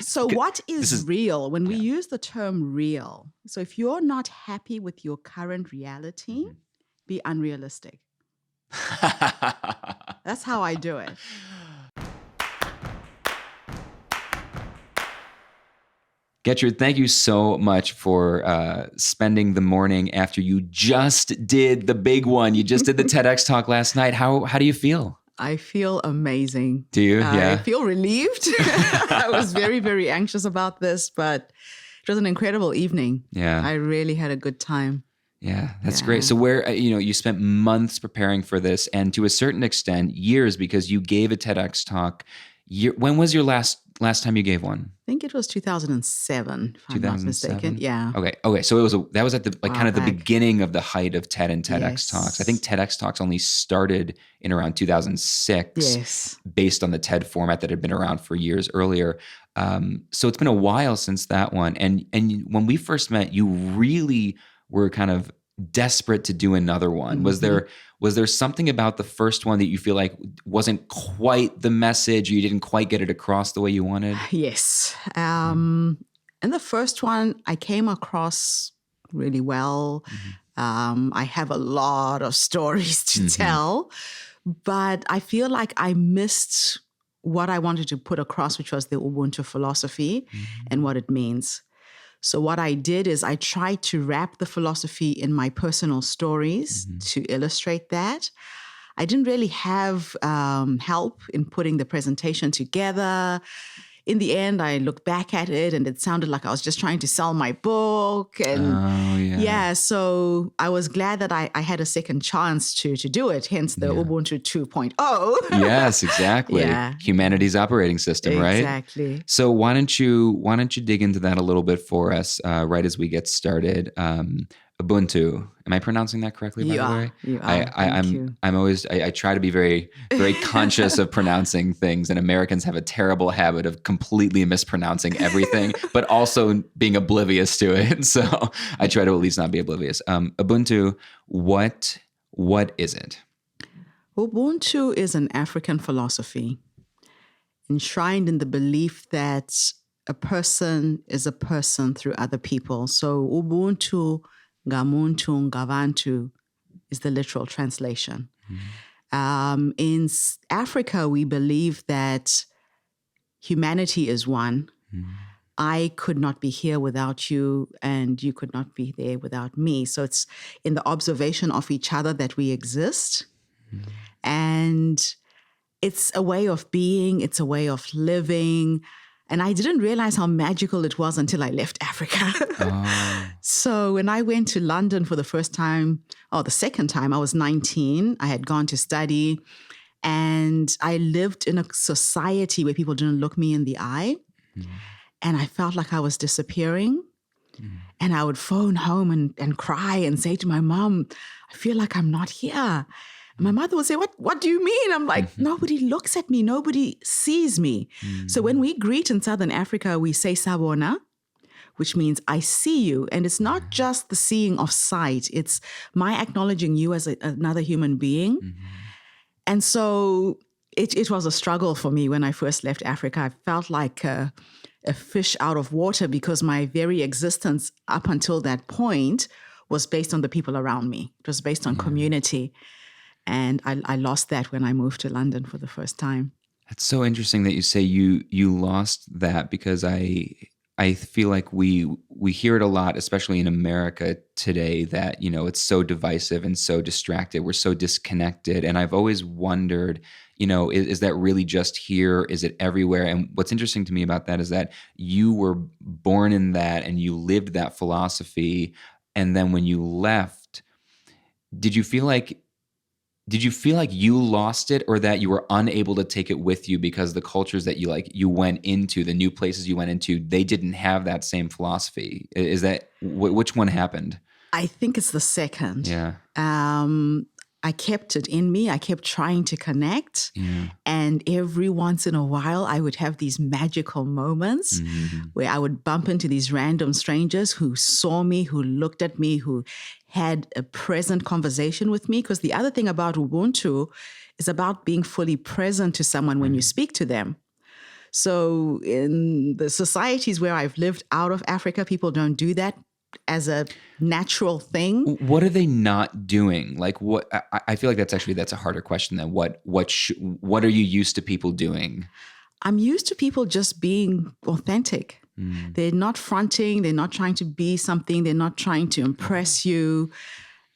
So what is real? When we use the term real, so if you're not happy with your current reality, be unrealistic. That's how I do it. Getrude, thank you so much for spending the morning after you just did the big one. You just did the TEDx talk last night. How do you feel? I feel amazing. Do you? Yeah. I feel relieved. I was very, very anxious about this, but it was an incredible evening. Yeah. I really had a good time. Yeah, that's great. So where, you spent months preparing for this and to a certain extent, years, because you gave a TEDx talk. When was your last time you gave one? I think it was 2007, if I'm not mistaken. Yeah. Okay. So that was at the kind of the beginning of the height of TED and TEDx talks. I think TEDx talks only started in around 2006, based on the TED format that had been around for years earlier. So it's been a while since that one. And when we first met, you really were kind of desperate to do another one. Mm-hmm. Was there something about the first one that you feel like wasn't quite the message, or you didn't quite get it across the way you wanted? Yes. In the first one, I came across really well. I have a lot of stories to tell, but I feel like I missed what I wanted to put across, which was the Ubuntu philosophy and what it means. So what I did is I tried to wrap the philosophy in my personal stories to illustrate that. I didn't really have help in putting the presentation together. In the end, I looked back at it and it sounded like I was just trying to sell my book. And so I was glad that I had a second chance to do it, hence the Ubuntu 2.0. Yes, exactly. Humanity's operating system, right? Exactly. So why don't you dig into that a little bit for us right as we get started? Ubuntu. Am I pronouncing that correctly, by the way? You are. I'm always, I try to be very, very conscious of pronouncing things, and Americans have a terrible habit of completely mispronouncing everything, but also being oblivious to it. So I try to at least not be oblivious. Ubuntu, what is it? Ubuntu is an African philosophy enshrined in the belief that a person is a person through other people. So Ubuntu, Ngamuntu, Ngabantu is the literal translation. In Africa, we believe that humanity is one. I could not be here without you, and you could not be there without me. So it's in the observation of each other that we exist. And it's a way of being, it's a way of living. And I didn't realize how magical it was until I left Africa. So when I went to London for the second time, I was 19. I had gone to study, and I lived in a society where people didn't look me in the eye. And I felt like I was disappearing. And I would phone home and cry and say to my mom, I feel like I'm not here. And my mother would say, what do you mean? I'm like, nobody looks at me. Nobody sees me. So when we greet in Southern Africa, we say sabona, which means I see you. And it's not just the seeing of sight. It's my acknowledging you as another human being. And so it was a struggle for me when I first left Africa. I felt like a fish out of water because my very existence up until that point was based on the people around me. It was based on community. And I lost that when I moved to London for the first time. That's so interesting that you say you lost that, because I feel like we hear it a lot, especially in America today, that, it's so divisive and so distracted. We're so disconnected. And I've always wondered, is that really just here? Is it everywhere? And what's interesting to me about that is that you were born in that and you lived that philosophy. And then when you left, did you feel like you lost it, or that you were unable to take it with you because the cultures that you went into, the new places you went into, they didn't have that same philosophy? Is that which one happened? I think it's the second. Yeah. I kept it in me. I kept trying to connect. And every once in a while, I would have these magical moments where I would bump into these random strangers who saw me, who looked at me, who had a present conversation with me. Because the other thing about Ubuntu is about being fully present to someone when you speak to them. So in the societies where I've lived out of Africa, people don't do that as a natural thing. What are they not doing? Like what? I feel like that's a harder question than what are you used to people doing? I'm used to people just being authentic. They're not fronting. They're not trying to be something. They're not trying to impress you.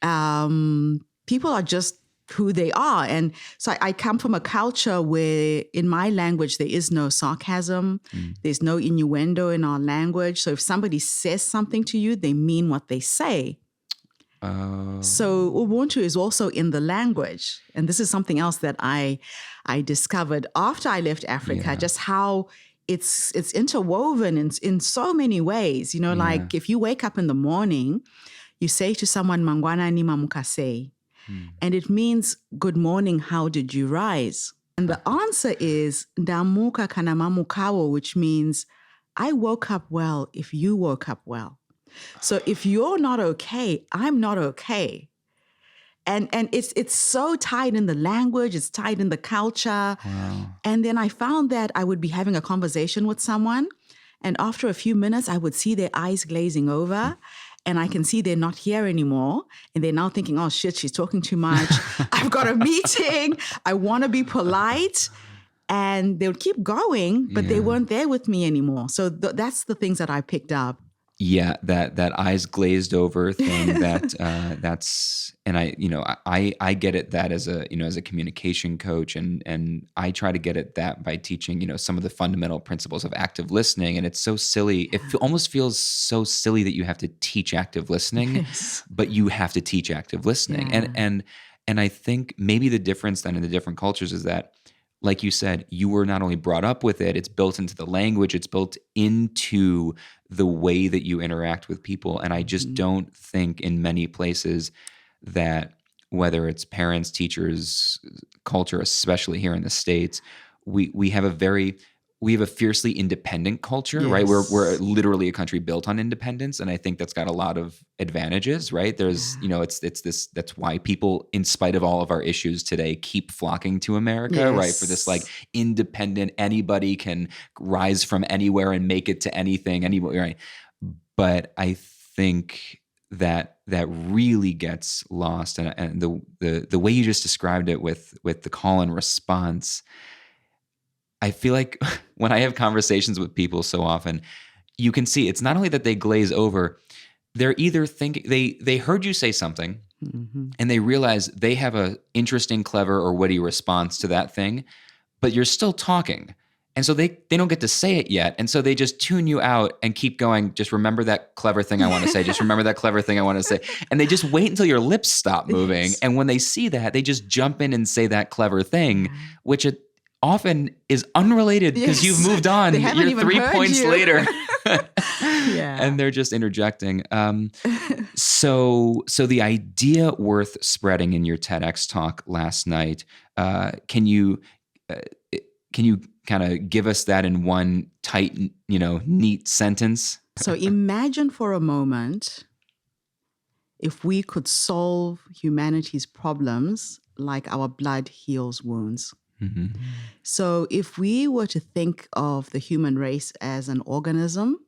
People are just who they are. And so I come from a culture where in my language, there is no sarcasm. There's no innuendo in our language. So if somebody says something to you, they mean what they say. So Ubuntu is also in the language. And this is something else that I discovered after I left Africa, just how it's interwoven in so many ways. You know, like if you wake up in the morning, you say to someone, Mangwana ni mamukase. And it means, good morning, how did you rise? And the answer is, Ndamuka kanamamukawo, which means, I woke up well if you woke up well. So if you're not okay, I'm not okay. And it's so tied in the language, it's tied in the culture. Wow. And then I found that I would be having a conversation with someone, and after a few minutes, I would see their eyes glazing over. And I can see they're not here anymore. And they're now thinking, oh, shit, she's talking too much. I've got a meeting. I want to be polite. And they would keep going, but they weren't there with me anymore. So that's the things that I picked up. Yeah, that eyes glazed over thing. That's and I get it that as a communication coach, and I try to get at that by teaching some of the fundamental principles of active listening. And it's so silly. It almost feels so silly that you have to teach active listening, but you have to teach active listening. And I think maybe the difference then in the different cultures is that, like you said, you were not only brought up with it, it's built into the language, it's built into the way that you interact with people. And I just don't think in many places that, whether it's parents, teachers, culture, especially here in the States, we have a fiercely independent culture, right? We're literally a country built on independence. And I think that's got a lot of advantages, right? There's, it's this, that's why people, in spite of all of our issues today, keep flocking to America, right? For this like independent, anybody can rise from anywhere and make it to anything, right? But I think that really gets lost. And the way you just described it with the call and response, I feel like when I have conversations with people so often, you can see it's not only that they glaze over, they're either thinking they heard you say something and they realize they have a interesting, clever, or witty response to that thing, but you're still talking. And so they don't get to say it yet. And so they just tune you out and keep going, just remember that clever thing I want to say. Just remember that clever thing I want to say. And they just wait until your lips stop moving. And when they see that, they just jump in and say that clever thing, which it often is unrelated because you've moved on. You're 3 points later. And they're just interjecting. So the idea worth spreading in your TEDx talk last night, can you kind of give us that in one tight, neat sentence? So imagine for a moment if we could solve humanity's problems like our blood heals wounds. So if we were to think of the human race as an organism,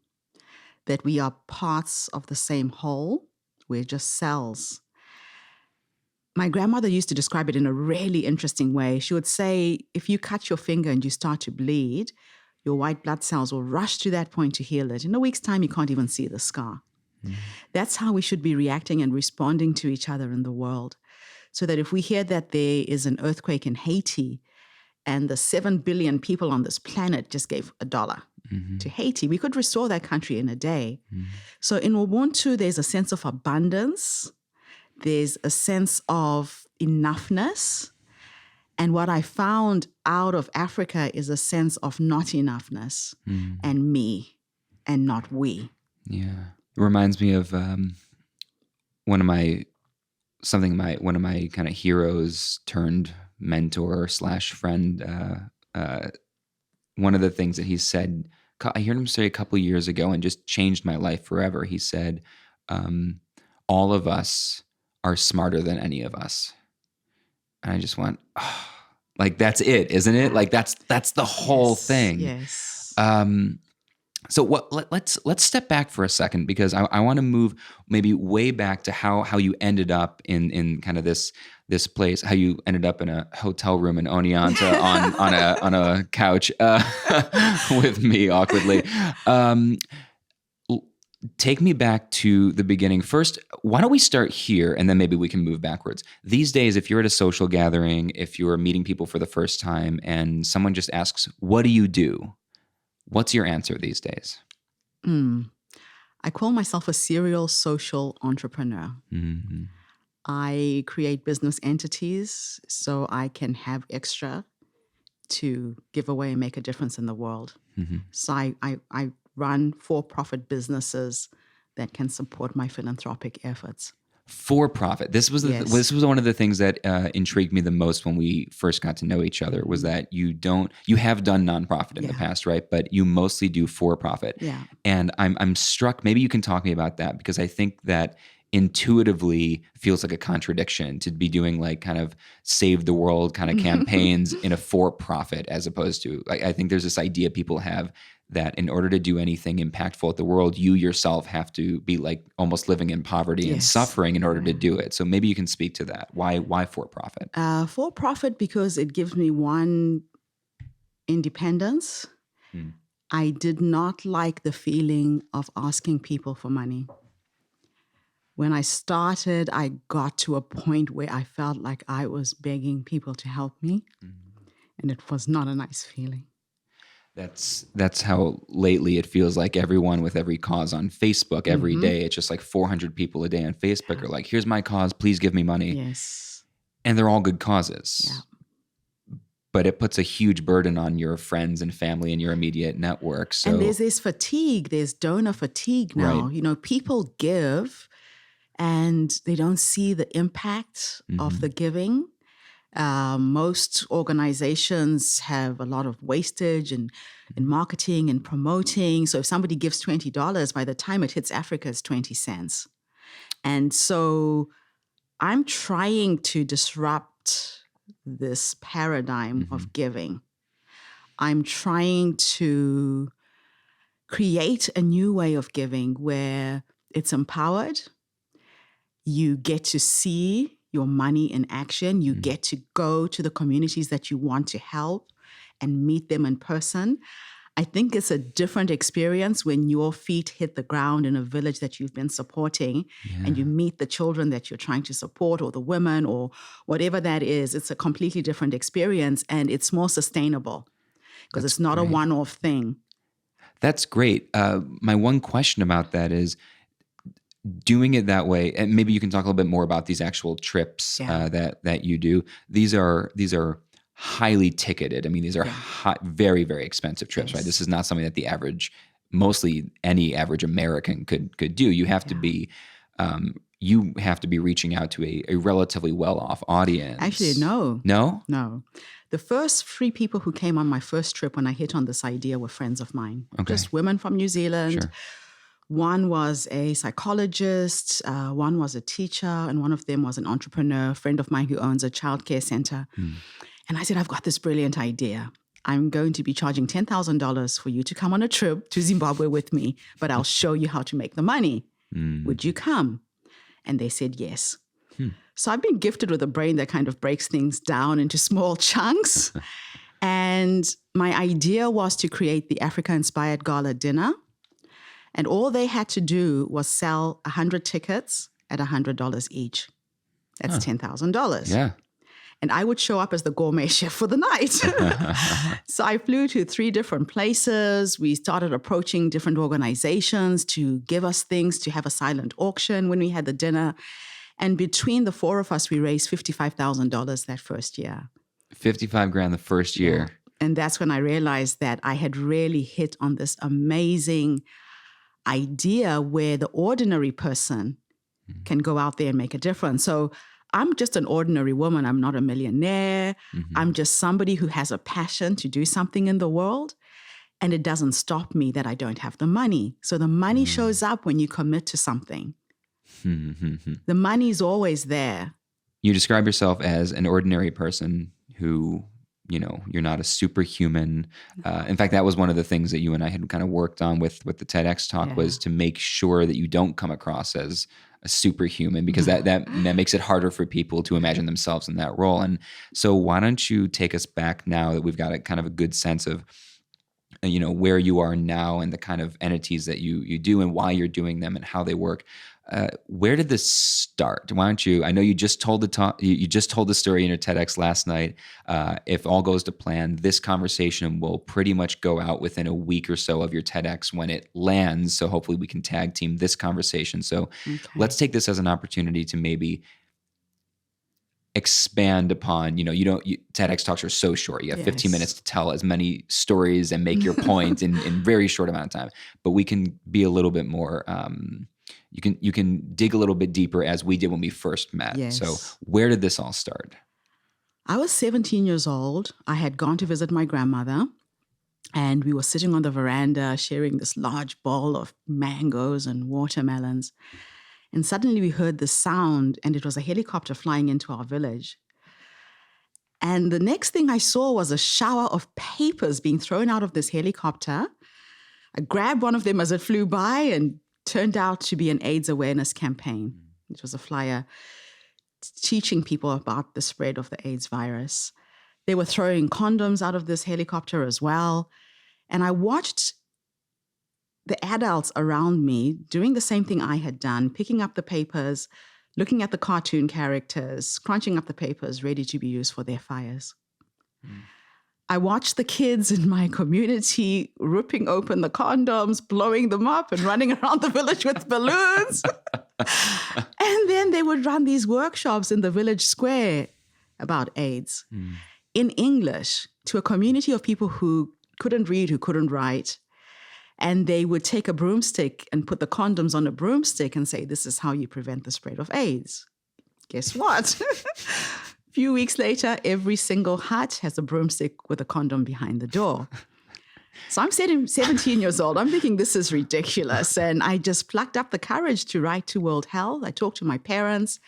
that we are parts of the same whole, we're just cells. My grandmother used to describe it in a really interesting way. She would say, if you cut your finger and you start to bleed, your white blood cells will rush to that point to heal it. In a week's time, you can't even see the scar. That's how we should be reacting and responding to each other in the world. So that if we hear that there is an earthquake in Haiti, and the 7 billion people on this planet just gave $1 to Haiti, we could restore that country in a day. So in Ubuntu, there's a sense of abundance. There's a sense of enoughness. And what I found out of Africa is a sense of not enoughness and me and not we. Yeah. It reminds me of one of my kind of heroes turned mentor / friend. One of the things that he said, I heard him say a couple years ago and just changed my life forever. He said, all of us are smarter than any of us. And I just went, oh, Like that's it, isn't it? Like that's the whole thing. Yes. So let's step back for a second, because I want to move maybe way back to how you ended up in kind of this place, how you ended up in a hotel room in Oneonta on a couch with me awkwardly. Take me back to the beginning. First, why don't we start here, and then maybe we can move backwards. These days, if you're at a social gathering, if you're meeting people for the first time, and someone just asks, "What do you do?" What's your answer these days? I call myself a serial social entrepreneur. Mm-hmm. I create business entities so I can have extra to give away and make a difference in the world. Mm-hmm. So I run for-profit businesses that can support my philanthropic efforts. For profit. This was this was one of the things that intrigued me the most when we first got to know each other, was that you have done nonprofit in the past, right? But you mostly do for profit. Yeah. And I'm struck, maybe you can talk to me about that, because I think that intuitively feels like a contradiction to be doing like kind of save the world kind of campaigns in a for-profit, as opposed to, I think there's this idea people have that in order to do anything impactful at the world, you yourself have to be like almost living in poverty and suffering in order to do it. So maybe you can speak to that. Why for-profit? For-profit because it gives me one, independence. I did not like the feeling of asking people for money. When I started, I got to a point where I felt like I was begging people to help me, and it was not a nice feeling. That's how lately it feels like everyone with every cause on Facebook every day. It's just like 400 people a day on Facebook are like, "Here's my cause, please give me money." Yes. And they're all good causes. Yeah. But it puts a huge burden on your friends and family and your immediate network. So, and there's this fatigue, there's donor fatigue now. Right. You know, people give and they don't see the impact of the giving. Most organizations have a lot of wastage in marketing and promoting. So if somebody gives $20, by the time it hits Africa, it's 20 cents. And so I'm trying to disrupt this paradigm of giving. I'm trying to create a new way of giving where it's empowered. You get to see your money in action. You get to go to the communities that you want to help and meet them in person. I think it's a different experience when your feet hit the ground in a village that you've been supporting and you meet the children that you're trying to support, or the women, or whatever that is. It's a completely different experience, and it's more sustainable because it's not a one-off thing. That's great. My one question about that is, doing it that way, and maybe you can talk a little bit more about these actual trips that you do. These are highly ticketed. I mean, these are very, very expensive trips, right? This is not something that mostly any average American could do. You have to be reaching out to a relatively well-off audience. Actually, no. No? No. The first 3 people who came on my first trip when I hit on this idea were friends of mine. Okay. Just women from New Zealand. Sure. One was a psychologist, one was a teacher, and one of them was an entrepreneur, a friend of mine who owns a childcare center. And I said, I've got this brilliant idea. I'm going to be charging $10,000 for you to come on a trip to Zimbabwe with me, but I'll show you how to make the money. Would you come? And they said yes. So I've been gifted with a brain that kind of breaks things down into small chunks. And my idea was to create the Africa-inspired gala dinner. And all they had to do was sell 100 tickets at $100 each. That's $10,000. Yeah. And I would show up as the gourmet chef for the night. So I flew to 3 different places. We started approaching different organizations to give us things, to have a silent auction when we had the dinner. And between the 4 of us, we raised $55,000 that first year. $55,000 the first year. Yeah. And that's when I realized that I had really hit on this amazing idea where the ordinary person can go out there and make a difference. So I'm just an ordinary woman. I'm not a millionaire. I'm just somebody who has a passion to do something in the world. And it doesn't stop me that I don't have the money. So the money shows up when you commit to something. The money is always there. You describe yourself as an ordinary person who you're not a superhuman. In fact, that was one of the things that you and I had kind of worked on with the TEDx talk, was to make sure that you don't come across as a superhuman, because that makes it harder for people to imagine themselves in that role. And so why don't you take us back, now that we've got a kind of a good sense of where you are now and the kind of entities that you do and why you're doing them and how they work. Where did this start? Why don't you? I know you just told you just told the story in your TEDx last night. If all goes to plan, this conversation will pretty much go out within a week or so of your TEDx when it lands. So hopefully we can tag team this conversation. So let's take this as an opportunity to maybe expand upon, TEDx talks are so short. You have 15 minutes to tell as many stories and make your point in very short amount of time. But we can be a little bit more, you can dig a little bit deeper, as we did when we first met. Yes. So where did this all start? I was 17 years old. I had gone to visit my grandmother, and we were sitting on the veranda sharing this large bowl of mangoes and watermelons. And suddenly we heard the sound, and it was a helicopter flying into our village. And the next thing I saw was a shower of papers being thrown out of this helicopter. I grabbed one of them as it flew by, and turned out to be an AIDS awareness campaign. It was a flyer teaching people about the spread of the AIDS virus. They were throwing condoms out of this helicopter as well. And I watched the adults around me doing the same thing I had done, picking up the papers, looking at the cartoon characters, crunching up the papers ready to be used for their fires. I watched the kids in my community ripping open the condoms, blowing them up, and running around the village with balloons. And then they would run these workshops in the village square about AIDS in English to a community of people who couldn't read, who couldn't write. And they would take a broomstick and put the condoms on a broomstick and say, this is how you prevent the spread of AIDS. Guess what? A few weeks later, every single hut has a broomstick with a condom behind the door. So I'm 17 years old. I'm thinking this is ridiculous. And I just plucked up the courage to write to World Health. I talked to my parents,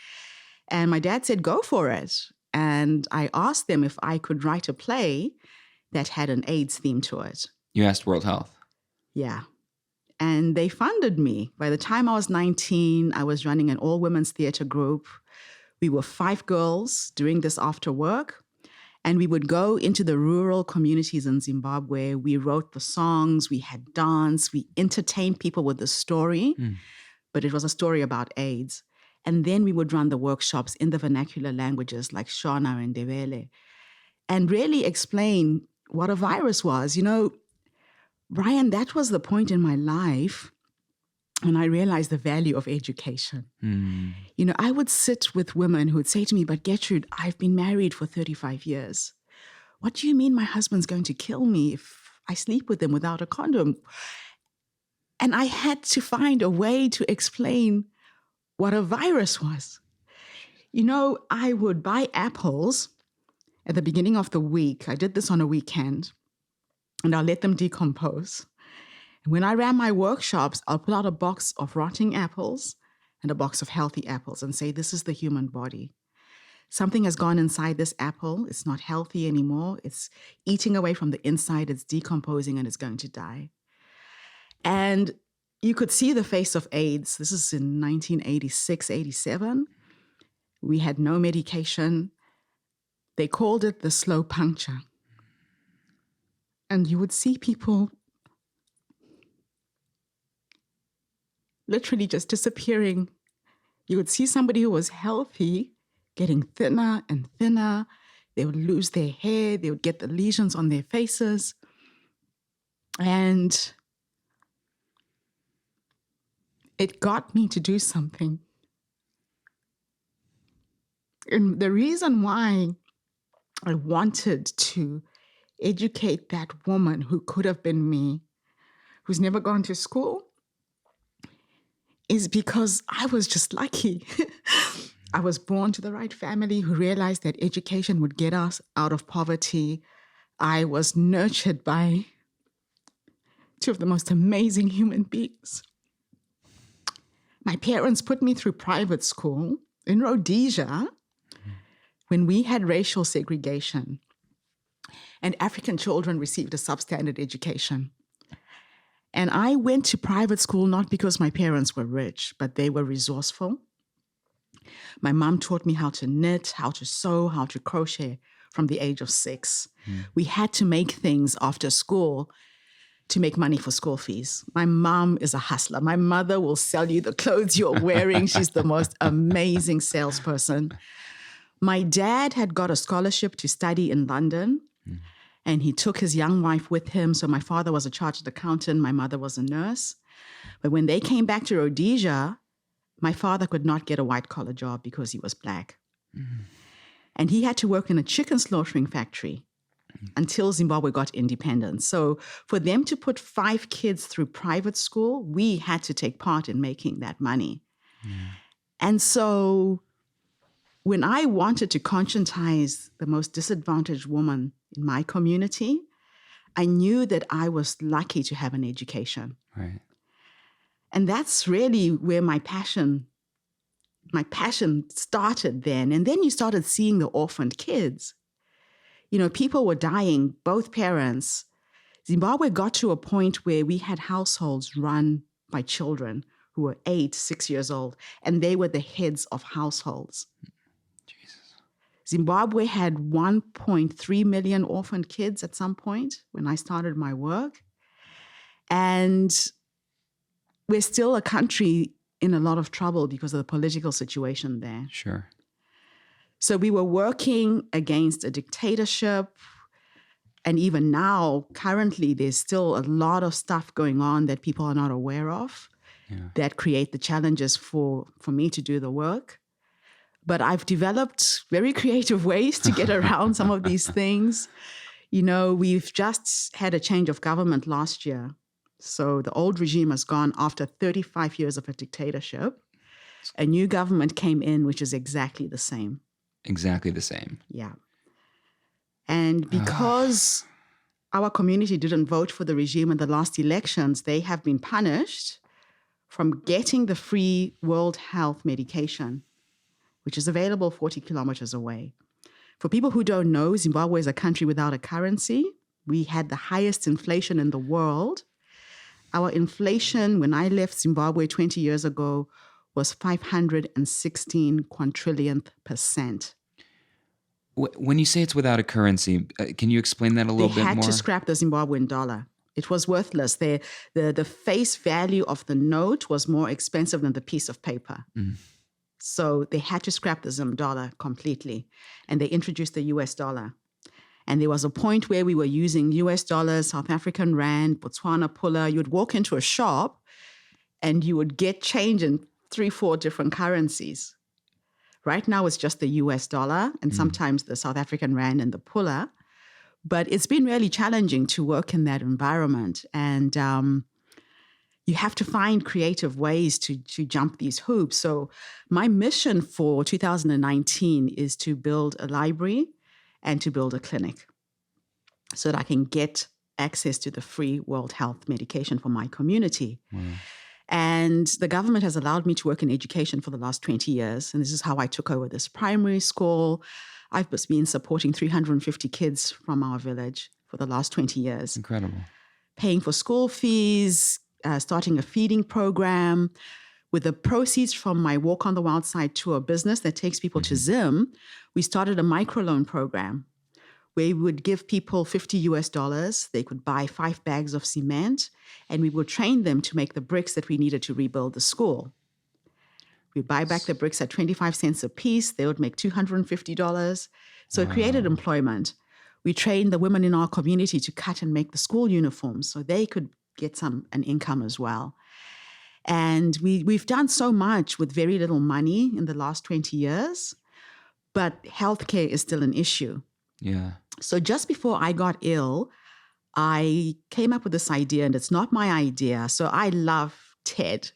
and my dad said, go for it. And I asked them if I could write a play that had an AIDS theme to it. You asked World Health? Yeah. And they funded me. By the time I was 19, I was running an all-women's theater group. We were 5 girls doing this after work. And we would go into the rural communities in Zimbabwe. We wrote the songs, we had dance, we entertained people with the story, but it was a story about AIDS. And then we would run the workshops in the vernacular languages like Shona and Ndebele, and really explain what a virus was. Brian, that was the point in my life when I realized the value of education. I would sit with women who would say to me, but Getrude, I've been married for 35 years. What do you mean my husband's going to kill me if I sleep with him without a condom? And I had to find a way to explain what a virus was. I would buy apples at the beginning of the week. I did this on a weekend, and I'll let them decompose. And when I ran my workshops, I'll pull out a box of rotting apples and a box of healthy apples and say, this is the human body. Something has gone inside this apple. It's not healthy anymore. It's eating away from the inside. It's decomposing, and it's going to die. And you could see the face of AIDS. This is in 1986, 87. We had no medication. They called it the slow puncture. And you would see people literally just disappearing. You would see somebody who was healthy getting thinner and thinner. They would lose their hair. They would get the lesions on their faces. And it got me to do something. And the reason why I wanted to educate that woman who could have been me, who's never gone to school, is because I was just lucky. I was born to the right family who realized that education would get us out of poverty. I was nurtured by 2 of the most amazing human beings. My parents put me through private school in Rhodesia when we had racial segregation. and African children received a substandard education. And I went to private school not because my parents were rich, but they were resourceful. My mom taught me how to knit, how to sew, how to crochet from the age of 6. We had to make things after school to make money for school fees. My mom is a hustler. My mother will sell you the clothes you're wearing. She's the most amazing salesperson. My dad had got a scholarship to study in London, and he took his young wife with him. So my father was a chartered accountant. My mother was a nurse. But when they came back to Rhodesia, my father could not get a white-collar job because he was Black. And he had to work in a chicken slaughtering factory until Zimbabwe got independence. So for them to put 5 kids through private school, we had to take part in making that money. And so when I wanted to conscientize the most disadvantaged woman in my community, I knew that I was lucky to have an education. Right. And that's really where my passion started then. And then you started seeing the orphaned kids. You know, people were dying, both parents. Zimbabwe got to a point where we had households run by children who were 8, 6 years old, and they were the heads of households. Jesus. Zimbabwe had 1.3 million orphaned kids at some point when I started my work. And we're still a country in a lot of trouble because of the political situation there. Sure. So we were working against a dictatorship. And even now, currently, there's still a lot of stuff going on that people are not aware of that create the challenges for me to do the work. But I've developed very creative ways to get around some of these things. You know, we've just had a change of government last year. So the old regime has gone after 35 years of a dictatorship. A new government came in, which is exactly the same. Exactly the same. Yeah. And because our community didn't vote for the regime in the last elections, they have been punished from getting the free World Health medication, which is available 40 kilometers away. For people who don't know, Zimbabwe is a country without a currency. We had the highest inflation in the world. Our inflation, when I left Zimbabwe 20 years ago, was 516 quadrillionth percent. When you say it's without a currency, can you explain that a little bit more? They had to scrap the Zimbabwean dollar. It was worthless. The face value of the note was more expensive than the piece of paper. So they had to scrap the Zim dollar completely. And they introduced the US dollar. And there was a point where we were using US dollars, South African rand, Botswana pula. You would walk into a shop and you would get change in 3-4 different currencies. Right now it's just the US dollar and sometimes the South African rand and the pula. But it's been really challenging to work in that environment. And you have to find creative ways to jump these hoops. So my mission for 2019 is to build a library and to build a clinic so that I can get access to the free World Health medication for my community. And the government has allowed me to work in education for the last 20 years. And this is how I took over this primary school. I've been supporting 350 kids from our village for the last 20 years. Incredible. Paying for school fees, starting a feeding program. With the proceeds from my Walk on the Wild Side tour business that takes people to Zim, we started a microloan program where we would give people $50 US. They could buy 5 bags of cement, and we would train them to make the bricks that we needed to rebuild the school. We'd buy back the bricks at 25 cents a piece. They would make $250. So it created employment. We trained the women in our community to cut and make the school uniforms so they could get an income as well. And we've done so much with very little money in the last 20 years, but healthcare is still an issue. Yeah. So just before I got ill, I came up with this idea, and it's not my idea. So I love TED.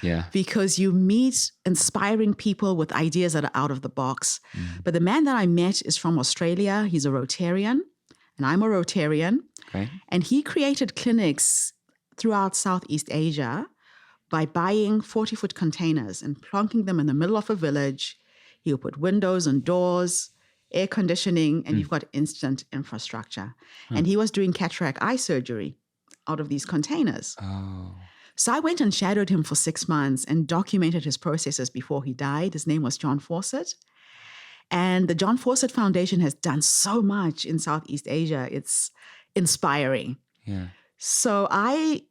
Yeah. Because you meet inspiring people with ideas that are out of the box. But the man that I met is from Australia. He's a Rotarian, and I'm a Rotarian. Okay. And he created clinics throughout Southeast Asia by buying 40-foot containers and plonking them in the middle of a village. He'll put windows and doors. air conditioning, and you've got instant infrastructure. And he was doing cataract eye surgery out of these containers. Oh. So I went and shadowed him for 6 months and documented his processes before he died. His name was John Fawcett. And the John Fawcett Foundation has done so much in Southeast Asia. It's inspiring. Yeah. So I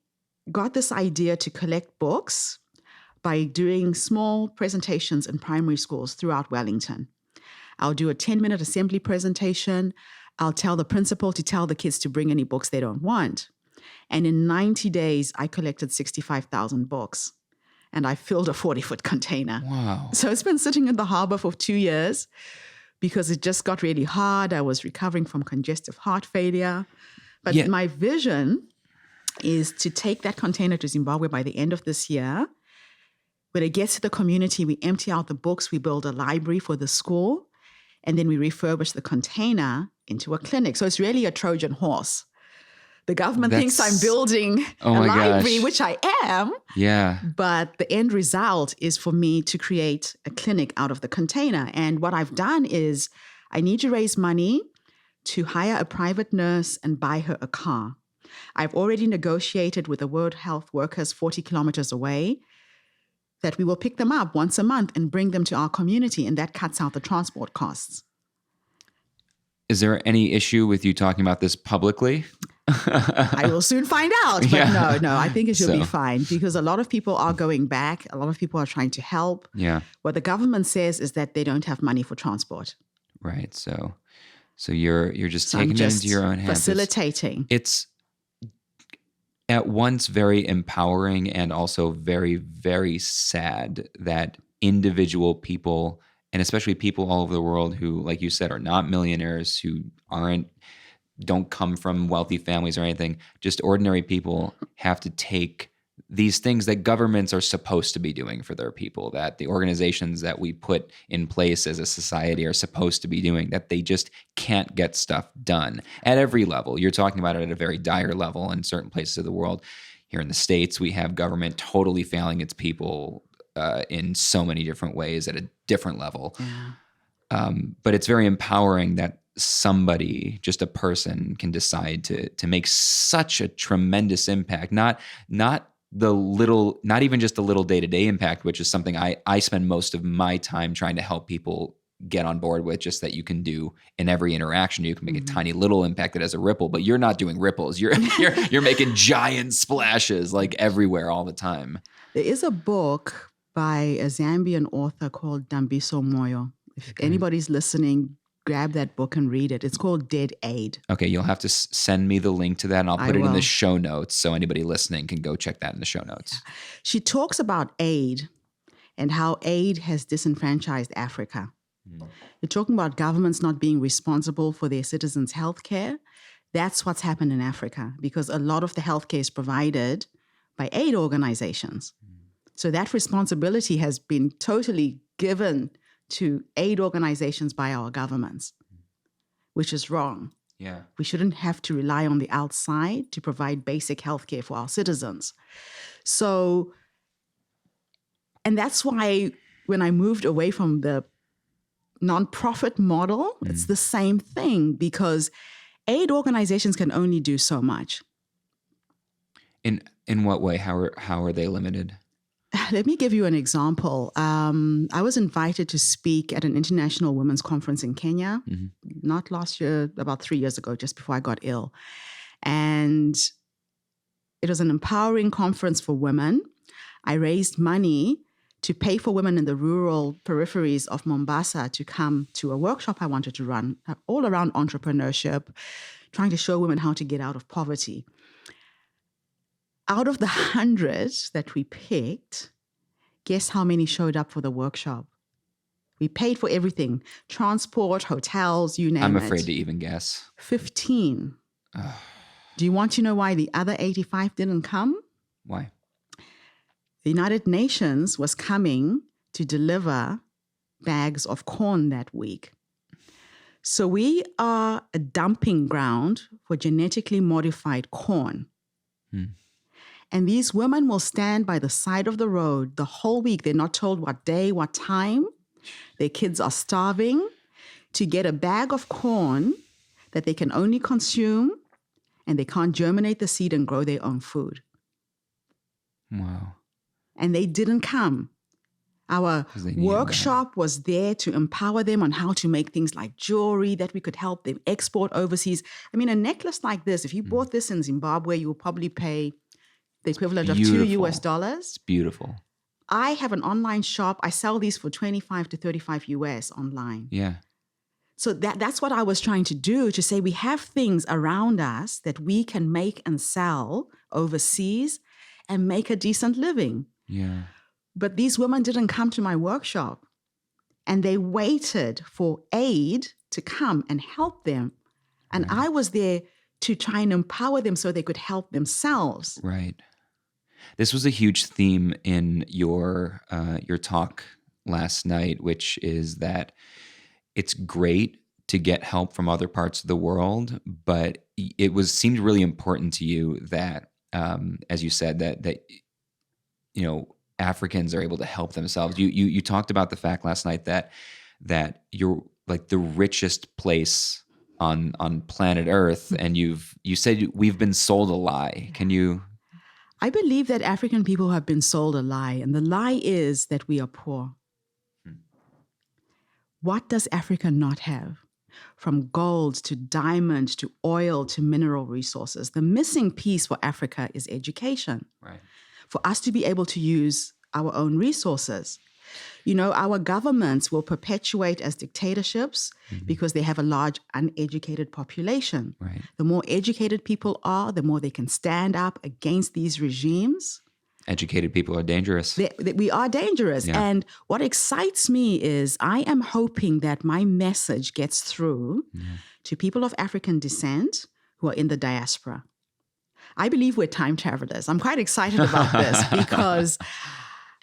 got this idea to collect books by doing small presentations in primary schools throughout Wellington. I'll do a 10-minute assembly presentation. I'll tell the principal to tell the kids to bring any books they don't want. And in 90 days, I collected 65,000 books. And I filled a 40-foot container. Wow. So it's been sitting in the harbor for 2 years because it just got really hard. I was recovering from congestive heart failure. But my vision is to take that container to Zimbabwe by the end of this year. When it gets to the community, we empty out the books, we build a library for the school, and then we refurbish the container into a clinic. So it's really a Trojan horse. The government thinks I'm building a library, which I am. Yeah. But the end result is for me to create a clinic out of the container. And what I've done is I need to raise money to hire a private nurse and buy her a car. I've already negotiated with the World Health Workers 40 kilometers away that we will pick them up once a month and bring them to our community, and that cuts out the transport costs. Is there any issue with you talking about this publicly? I will soon find out. But no, I think it should be fine because a lot of people are going back. A lot of people are trying to help. Yeah. What the government says is that they don't have money for transport. Right. So you're just taking it into your own hands. Facilitating. It's at once very empowering and also very, very sad that individual people, and especially people all over the world who, like you said, are not millionaires, who don't come from wealthy families or anything, just ordinary people have to take these things that governments are supposed to be doing for their people, that the organizations that we put in place as a society are supposed to be doing, that they just can't get stuff done at every level. You're talking about it at a very dire level in certain places of the world. Here in the States, we have government totally failing its people in so many different ways at a different level. Yeah. But it's very empowering that somebody, just a person, can decide to make such a tremendous impact. Not even just the little day-to-day impact, which is something I spend most of my time trying to help people get on board with, just that you can do in every interaction. You can make a tiny little impact that has a ripple, but you're not doing ripples. You're making giant splashes like everywhere all the time. There is a book by a Zambian author called Dambiso Moyo. If anybody's listening, grab that book and read it. It's called Dead Aid. Okay, you'll have to send me the link to that, and I'll put it in the show notes so anybody listening can go check that in the show notes. Yeah. She talks about aid and how aid has disenfranchised Africa. You're talking about governments not being responsible for their citizens' health care. That's what's happened in Africa because a lot of the health care is provided by aid organizations. So that responsibility has been totally given to aid organizations by our governments, which is wrong. Yeah. We shouldn't have to rely on the outside to provide basic healthcare for our citizens. So, and that's why when I moved away from the nonprofit model, it's the same thing because aid organizations can only do so much. In what way? How are they limited? Let me give you an example. I was invited to speak at an international women's conference in Kenya, not last year, about 3 years ago, just before I got ill. And it was an empowering conference for women. I raised money to pay for women in the rural peripheries of Mombasa to come to a workshop I wanted to run, all around entrepreneurship, trying to show women how to get out of poverty. Out of the 100 that we picked, guess how many showed up for the workshop? We paid for everything, transport, hotels, you name it. I'm afraid to even guess. 15. Do you want to know why the other 85 didn't come? Why? The United Nations was coming to deliver bags of corn that week. So we are a dumping ground for genetically modified corn. And these women will stand by the side of the road the whole week. They're not told what day, what time. Their kids are starving. to get a bag of corn that they can only consume, and they can't germinate the seed and grow their own food. Wow. And they didn't come. Our 'Cause they needed workshop was there to empower them on how to make things like jewelry that we could help them export overseas. I mean, a necklace like this, if you bought this in Zimbabwe, you will probably pay the equivalent of $2 US. It's beautiful. I have an online shop. I sell these for 25 to 35 US online. Yeah. So that's what I was trying to do, to say we have things around us that we can make and sell overseas and make a decent living. Yeah. But these women didn't come to my workshop, and they waited for aid to come and help them. And I was there to try and empower them so they could help themselves. Right. This was a huge theme in your talk last night, which is that it's great to get help from other parts of the world, but it seemed really important to you that, as you said, that you know, Africans are able to help themselves. You talked about the fact last night that you're like the richest place on planet Earth, and you said we've been sold a lie. Can you? I believe that African people have been sold a lie, and the lie is that we are poor. What does Africa not have? From gold to diamond to oil to mineral resources. The missing piece for Africa is education. Right. For us to be able to use our own resources. You know, our governments will perpetuate as dictatorships because they have a large uneducated population. Right. The more educated people are, the more they can stand up against these regimes. Educated people are dangerous. We are dangerous. Yeah. And what excites me is I am hoping that my message gets through to people of African descent who are in the diaspora. I believe we're time travelers. I'm quite excited about this because,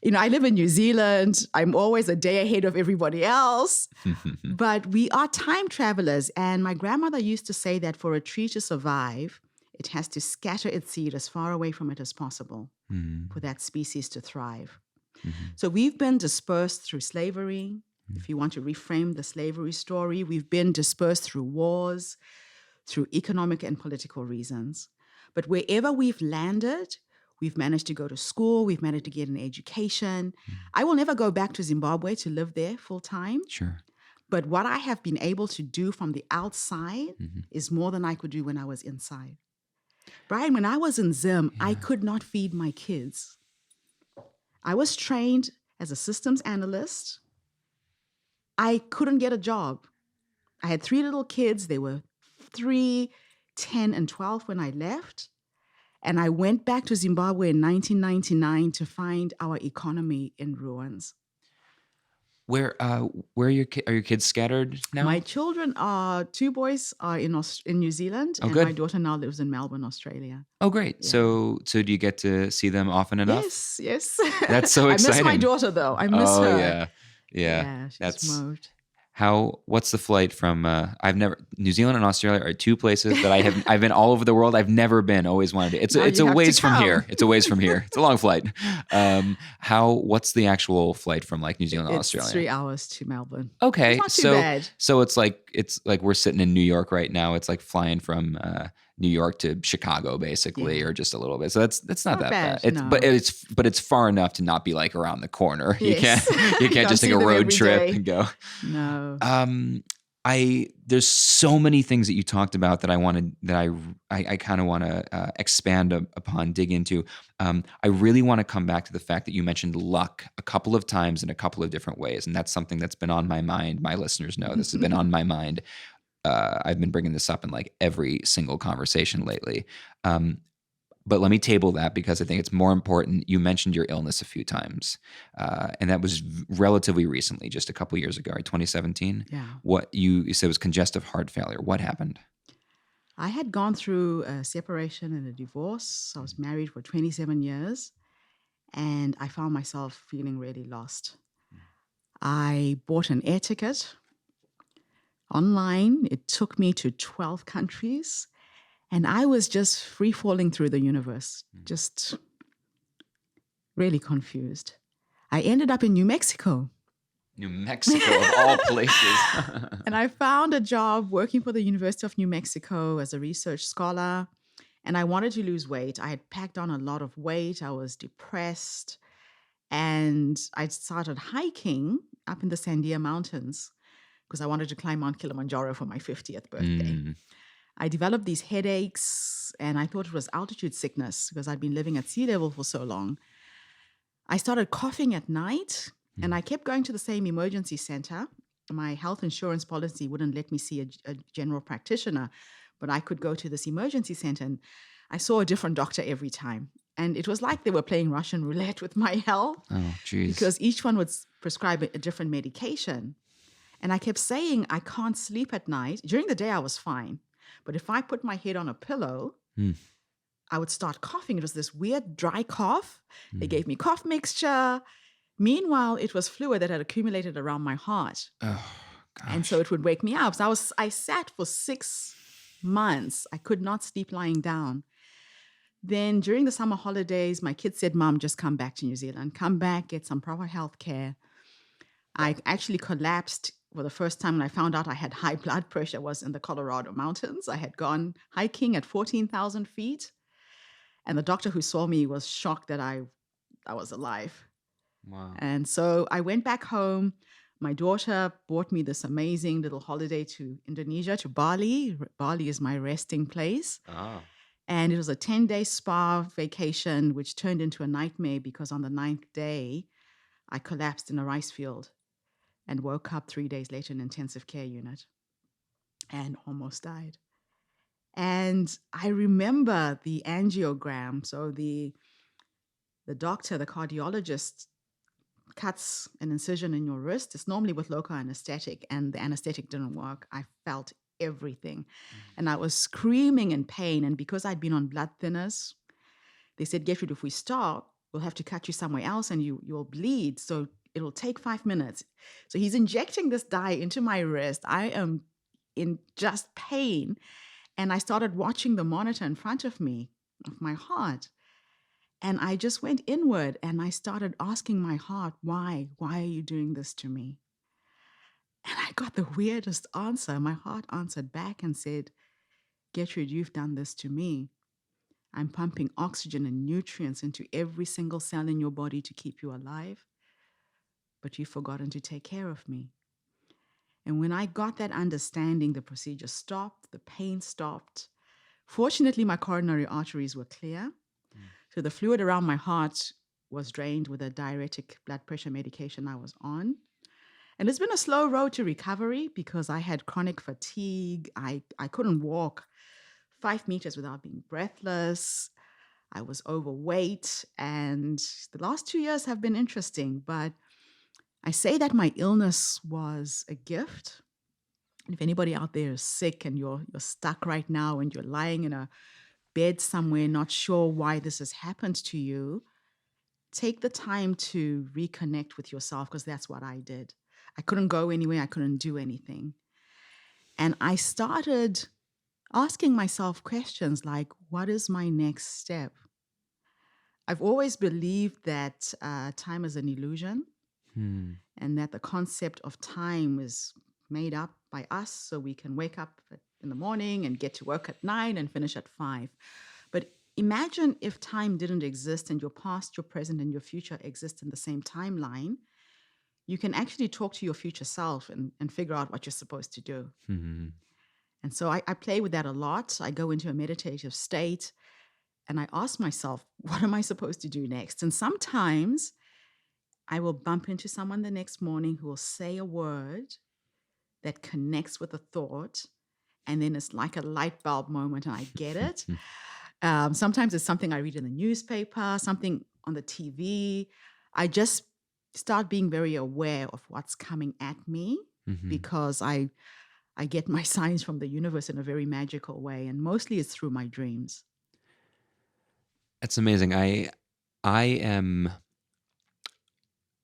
you know, I live in New Zealand. I'm always a day ahead of everybody else. But we are time travelers. And my grandmother used to say that for a tree to survive, it has to scatter its seed as far away from it as possible for that species to thrive. So we've been dispersed through slavery. If you want to reframe the slavery story, we've been dispersed through wars, through economic and political reasons. But wherever we've landed, we've managed to go to school, we've managed to get an education. I will never go back to Zimbabwe to live there full time. Sure. But what I have been able to do from the outside is more than I could do when I was inside. Brian, when I was in Zim, I could not feed my kids. I was trained as a systems analyst. I couldn't get a job. I had 3 little kids. They were 3, 10, and 12 when I left. And I went back to Zimbabwe in 1999 to find our economy in ruins. Where are your kids scattered now? My children are 2 boys are in New Zealand, and good. my daughter now lives in Melbourne, Australia. Oh, great. Yeah. So do you get to see them often enough? Yes. That's so exciting. I miss my daughter though. I miss her. Yeah. She's moved. What's the flight from, New Zealand and Australia are 2 places that I've been all over the world. I've never been, always wanted to. It's a ways from here. It's a ways from here. It's a long flight. What's the actual flight from like New Zealand and Australia? It's 3 hours to Melbourne. Okay. It's not too bad. So it's like we're sitting in New York right now. It's like flying from, New York to Chicago, basically, or just a a little bit. So that's not that bad. No. But it's far enough to not be like around the corner. Yes. You can't just take a road trip and go. No. There's so many things that you talked about that I kind of want to expand upon, dig into. I really want to come back to the fact that you mentioned luck a couple of times in a couple of different ways, and that's something that's been on my mind. My listeners know this has been on my mind. I've been bringing this up in like every single conversation lately. But let me table that because I think it's more important. You mentioned your illness a few times, and that was relatively recently, just a couple of years ago, right? 2017. Yeah. What you said was congestive heart failure. What happened? I had gone through a separation and a divorce. I was married for 27 years, and I found myself feeling really lost. I bought an air ticket online. It took me to 12 countries. And I was just free falling through the universe, just really confused. I ended up in New Mexico. New Mexico of all places. And I found a job working for the University of New Mexico as a research scholar. And I wanted to lose weight. I had packed on a lot of weight. I was depressed. And I started hiking up in the Sandia Mountains because I wanted to climb Mount Kilimanjaro for my 50th birthday. I developed these headaches and I thought it was altitude sickness because I'd been living at sea level for so long. I started coughing at night and I kept going to the same emergency center. My health insurance policy wouldn't let me see a general practitioner, but I could go to this emergency center and I saw a different doctor every time. And it was like they were playing Russian roulette with my health. Oh, geez. Because each one would prescribe a different medication. And I kept saying, I can't sleep at night. During the day, I was fine. But if I put my head on a pillow, I would start coughing. It was this weird dry cough. They gave me cough mixture. Meanwhile, it was fluid that had accumulated around my heart. Oh, gosh. And so it would wake me up. So I sat for 6 months. I could not sleep lying down. Then during the summer holidays, my kids said, Mom, just come back to New Zealand. Come back, get some proper health care. I actually collapsed for the first time when I found out I had high blood pressure was in the Colorado mountains. I had gone hiking at 14,000 feet. And the doctor who saw me was shocked that I was alive. Wow. And so I went back home. My daughter bought me this amazing little holiday to Indonesia, to Bali. Bali is my resting place. Oh. And it was a 10-day spa vacation, which turned into a nightmare because on the 9th day, I collapsed in a rice field and woke up 3 days later in an intensive care unit and almost died. And I remember the angiogram. So the doctor, the cardiologist, cuts an incision in your wrist. It's normally with local anesthetic, and the anesthetic didn't work. I felt everything. And I was screaming in pain. And because I'd been on blood thinners, they said, Gertrude, if we stop, we'll have to cut you somewhere else and you'll bleed. So it'll take 5 minutes. So he's injecting this dye into my wrist. I am in just pain. And I started watching the monitor in front of me, of my heart. And I just went inward and I started asking my heart, why? Why are you doing this to me? And I got the weirdest answer. My heart answered back and said, Gertrude, you've done this to me. I'm pumping oxygen and nutrients into every single cell in your body to keep you alive, but you've forgotten to take care of me. And when I got that understanding, the procedure stopped, the pain stopped. Fortunately, my coronary arteries were clear. So the fluid around my heart was drained with a diuretic blood pressure medication I was on. And it's been a slow road to recovery because I had chronic fatigue. I couldn't walk 5 meters without being breathless. I was overweight. And the last 2 years have been interesting. But I say that my illness was a gift. And if anybody out there is sick and you're stuck right now and you're lying in a bed somewhere, not sure why this has happened to you, take the time to reconnect with yourself, because that's what I did. I couldn't go anywhere. I couldn't do anything. And I started asking myself questions like, what is my next step? I've always believed that time is an illusion and that the concept of time is made up by us so we can wake up in the morning and get to work at 9 and finish at 5. But imagine if time didn't exist and your past, your present, and your future exist in the same timeline. You can actually talk to your future self and figure out what you're supposed to do. And so I play with that a lot. I go into a meditative state and I ask myself, what am I supposed to do next? And sometimes I will bump into someone the next morning who will say a word that connects with a thought. And then it's like a light bulb moment and I get it. Sometimes it's something I read in the newspaper, something on the TV. I just start being very aware of what's coming at me because I get my signs from the universe in a very magical way. And mostly it's through my dreams. That's amazing. I am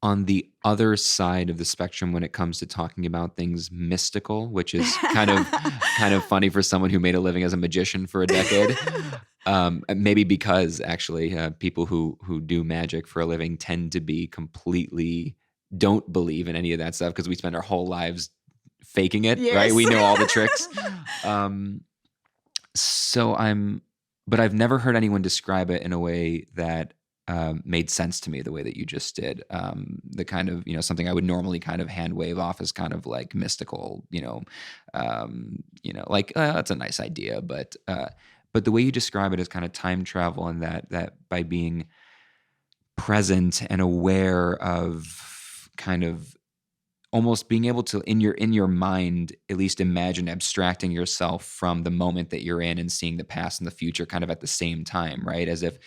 on the other side of the spectrum when it comes to talking about things mystical, which is kind of funny for someone who made a living as a magician for a decade. Maybe because actually people who do magic for a living tend to be completely don't believe in any of that stuff because we spend our whole lives faking it, Yes. right? We know all the tricks. But I've never heard anyone describe it in a way that made sense to me the way that you just did. The kind of, something I would normally kind of hand wave off as kind of like mystical, like that's a nice idea, but the way you describe it is kind of time travel, and that by being present and aware of kind of almost being able to in your mind at least imagine abstracting yourself from the moment that you're in and seeing the past and the future kind of at the same time, right? As if,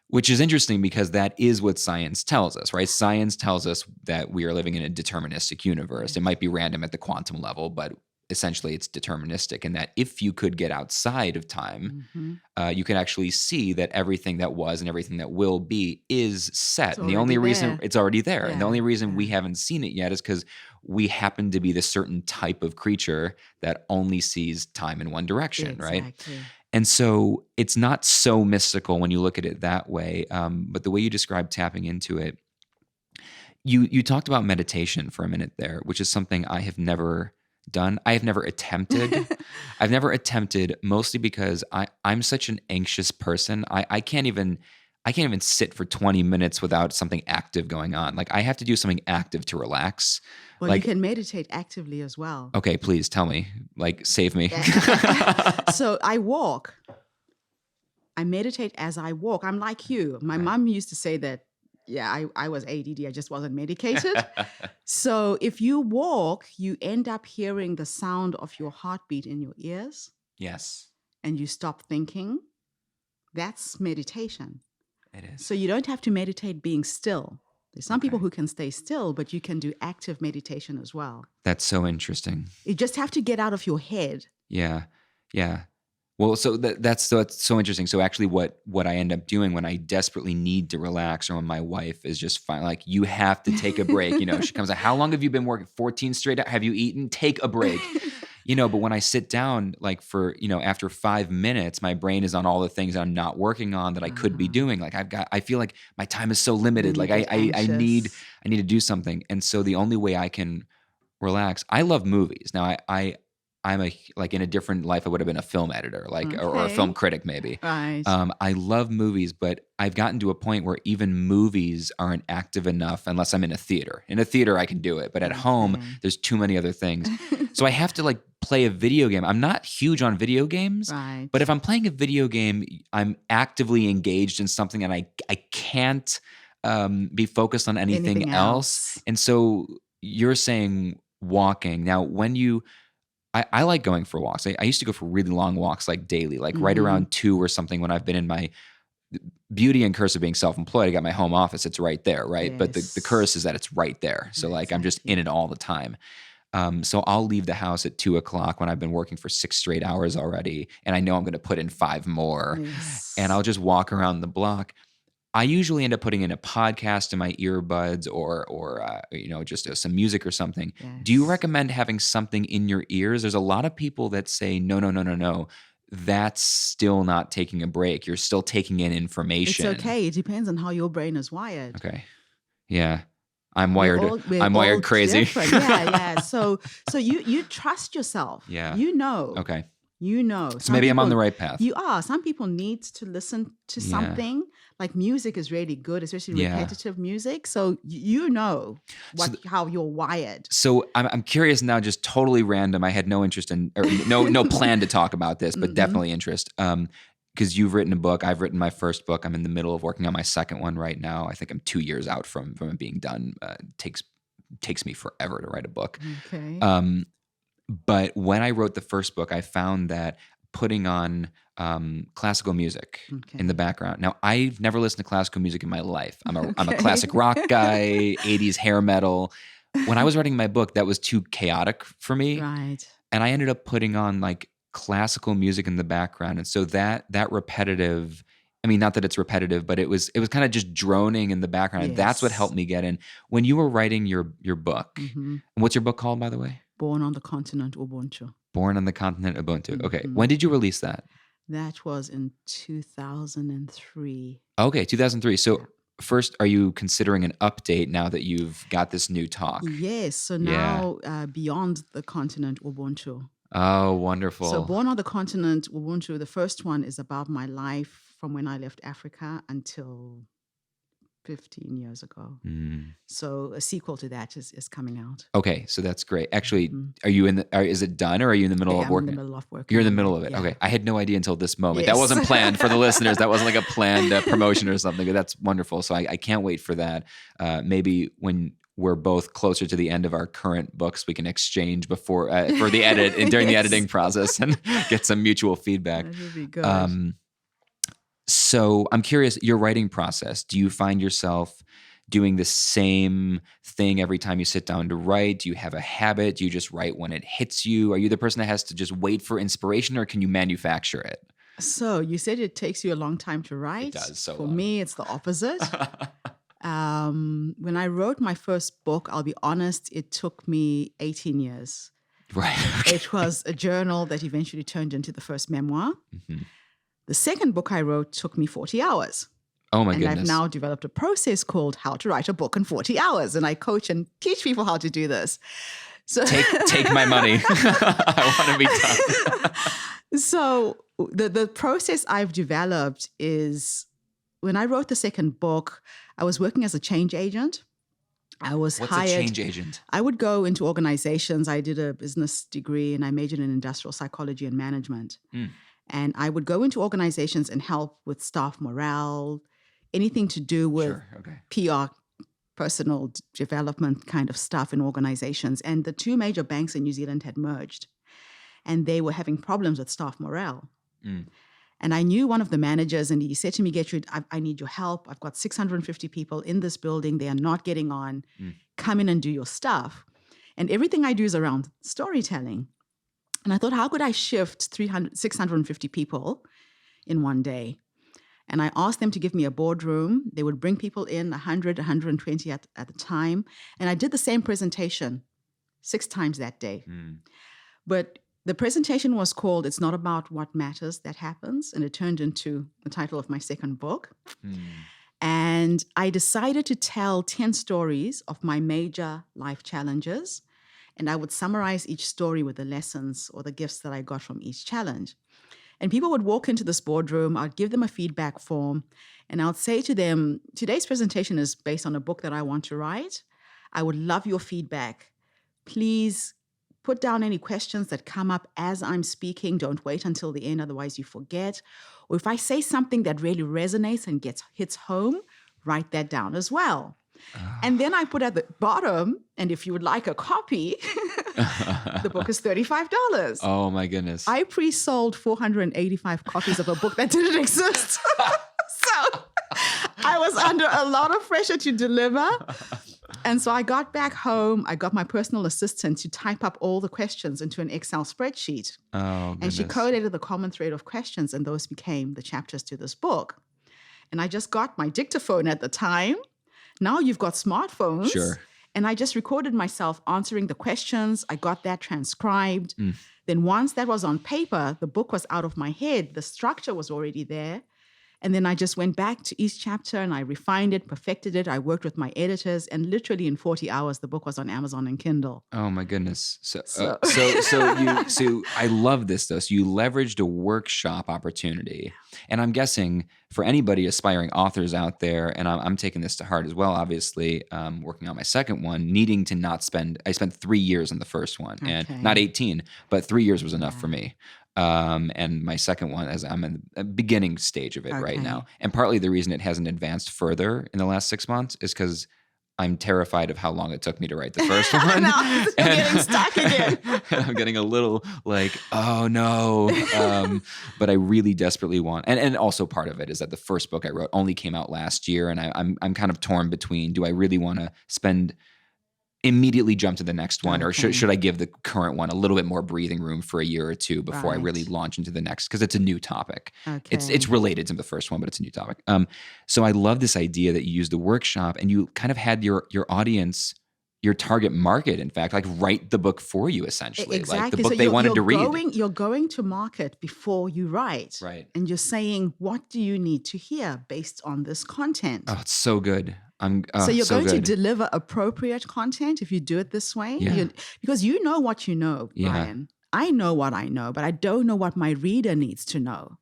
which is interesting because that is what science tells us, right? Science tells us that we are living in a deterministic universe. It might be random at the quantum level, but essentially it's deterministic, and that if you could get outside of time, you can actually see that everything that was and everything that will be is set. And the only reason it's already there. And the only reason we haven't seen it yet is because we happen to be the certain type of creature that only sees time in one direction, right? And so it's not so mystical when you look at it that way. But the way you describe tapping into it, you talked about meditation for a minute there, which is something I have never done. I have never attempted. I've never attempted, mostly because I'm such an anxious person. I can't even sit for 20 minutes without something active going on. Like I have to do something active to relax. Well, like, you can meditate actively as well. Okay, please tell me. Like, save me. So I walk. I meditate as I walk. I'm like you. My mom used to say that, I was ADD. I just wasn't medicated. So if you walk, you end up hearing the sound of your heartbeat in your ears. Yes. And you stop thinking. That's meditation. It is. So you don't have to meditate being still. There's some people who can stay still, but you can do active meditation as well. That's so interesting. You just have to get out of your head. Yeah. Yeah. Well, so that's so interesting. So actually what I end up doing when I desperately need to relax, or when my wife is just fine, like, you have to take a break. She comes like, how long have you been working? 14 straight hours? Have you eaten? Take a break. But when I sit down, like for, after 5 minutes, my brain is on all the things that I'm not working on that I could be doing. Like I feel like my time is so limited. Like I need to do something. And so the only way I can relax, I love movies. Now I'm in a different life, I would have been a film editor, or a film critic maybe. Right. I love movies, but I've gotten to a point where even movies aren't active enough unless I'm in a theater. In a theater, I can do it, but at home, there's too many other things. So I have to play a video game. I'm not huge on video games, Right. but if I'm playing a video game, I'm actively engaged in something, and I can't be focused on anything else. And so you're saying walking. Now, when I like going for walks. I used to go for really long walks, like daily, right around 2 or something, when I've been in my beauty and curse of being self-employed. I got my home office. It's right there, right? Yes. But the curse is that it's right there. So I'm just in it all the time. So I'll leave the house at 2:00 when I've been working for 6 straight hours already, and I know I'm going to put in 5 more. Yes. And I'll just walk around the block. I usually end up putting in a podcast in my earbuds, or just some music or something. Yes. Do you recommend having something in your ears? There's a lot of people that say, no. That's still not taking a break. You're still taking in information. It's okay. It depends on how your brain is wired. Okay. Yeah. I'm wired crazy. Yeah. So you trust yourself. Yeah. Okay. So maybe I'm on the right path. You are. Some people need to listen to something. Like music is really good, especially repetitive music. So how you're wired. So I'm curious now, just totally random. I had no interest in, or no plan to talk about this, but definitely interest. Because you've written a book. I've written my first book. I'm in the middle of working on my second one right now. I think I'm 2 years out from it being done. It takes me forever to write a book. Okay. But when I wrote the first book, I found that putting on classical music in the background. Now, I've never listened to classical music in my life. I'm a classic rock guy, 80s hair metal. When I was writing my book, that was too chaotic for me. Right. And I ended up putting on classical music in the background. And so that repetitive, not that it's repetitive, but it was kind of just droning in the background. And that's what helped me get in. When you were writing your book, and what's your book called, by the way? Born on the Continent, Ubuntu. Born on the Continent, Ubuntu. Okay. When did you release that? That was in 2003. Okay, 2003. So first, are you considering an update now that you've got this new talk? Yes. So Yeah. now Beyond the Continent, Ubuntu. Oh, wonderful. So Born on the Continent, Ubuntu, the first one is about my life from when I left Africa until 15 years ago. So a sequel to that is coming out. Okay, so that's great. Actually, are you in the? Is it done, or are you in the middle of working? I'm in the middle of working. You're in the middle of it. Yeah. Okay, I had no idea until this moment. Yes. That wasn't planned for the listeners. That wasn't like a planned promotion or something. That's wonderful. So I can't wait for that. Maybe when we're both closer to the end of our current books, we can exchange before for the edit and during the editing process and get some mutual feedback. That would be good. So I'm curious, your writing process. Do you find yourself doing the same thing every time you sit down to write? Do you have a habit? Do you just write when it hits you? Are you the person that has to just wait for inspiration, or can you manufacture it? So you said it takes you a long time to write. It does. So for me, it's the opposite. When I wrote my first book, I'll be honest, it took me 18 years. Right. It was a journal that eventually turned into the first memoir. The second book I wrote took me 40 hours. Oh my and goodness. I've now developed a process called How to Write a Book in 40 Hours. And I coach and teach people how to do this. So take my money. I want to be done. So the process I've developed is, when I wrote the second book, I was working as a change agent. I was What's hired. a change agent? I would go into organizations. I did a business degree and I majored in industrial psychology and management. And I would go into organizations and help with staff morale, anything to do with PR, personal development kind of stuff in organizations. And the two major banks in New Zealand had merged and they were having problems with staff morale. And I knew one of the managers and he said to me, Getrude, I need your help. I've got 650 people in this building. They are not getting on. Come in and do your stuff. And everything I do is around storytelling. And I thought, how could I shift 650 people in one day? And I asked them to give me a boardroom. They would bring people in, 100, 120 at the time. And I did the same presentation 6 times that day. But the presentation was called It's Not About What Matters That Happens. And it turned into the title of my second book. And I decided to tell 10 stories of my major life challenges. And I would summarize each story with the lessons or the gifts that I got from each challenge. And people would walk into this boardroom. I'd give them a feedback form. And I would say to them, today's presentation is based on a book that I want to write. I would love your feedback. Please put down any questions that come up as I'm speaking. Don't wait until the end, otherwise you forget. Or if I say something that really resonates and hits home, write that down as well. And then I put at the bottom, and if you would like a copy, the book is $35. Oh my goodness. I pre-sold 485 copies of a book that didn't exist. So I was under a lot of pressure to deliver. And so I got back home. I got my personal assistant to type up all the questions into an Excel spreadsheet. Oh, goodness. And she collated the common thread of questions, and those became the chapters to this book. And I just got my dictaphone at the time. Now you've got smartphones. Sure. And I just recorded myself answering the questions. I got that transcribed. Then once that was on paper, the book was out of my head. The structure was already there. And then I just went back to each chapter and I refined it, perfected it. I worked with my editors, and literally in 40 hours, the book was on Amazon and Kindle. Oh my goodness. So I love this though. So you leveraged a workshop opportunity. And I'm guessing for anybody aspiring authors out there, and I'm taking this to heart as well, obviously, working on my second one, needing to not spend, I spent 3 years on the first one and not 18, but 3 years was enough for me. And my second one, as I'm in the beginning stage of it right now. And partly the reason it hasn't advanced further in the last 6 months is because I'm terrified of how long it took me to write the first one. No, I'm getting stuck again. And I'm getting a little like, oh no. But I really desperately want, and also part of it is that the first book I wrote only came out last year. And I'm kind of torn between, do I really want to immediately jump to the next one, or should I give the current one a little bit more breathing room for a year or two before I really launch into the next? Because it's a new topic. It's related to the first one, but it's a new topic. So I love this idea that you used the workshop and you kind of had your audience, your target market, in fact, like write the book for you, essentially. Exactly. Like the book they wanted to read. You're going to market before you write. Right. And you're saying, what do you need to hear based on this content? Oh, it's so good. So you're going to deliver appropriate content if you do it this way. Yeah. Because you know what you know, Brian. I know what I know, but I don't know what my reader needs to know.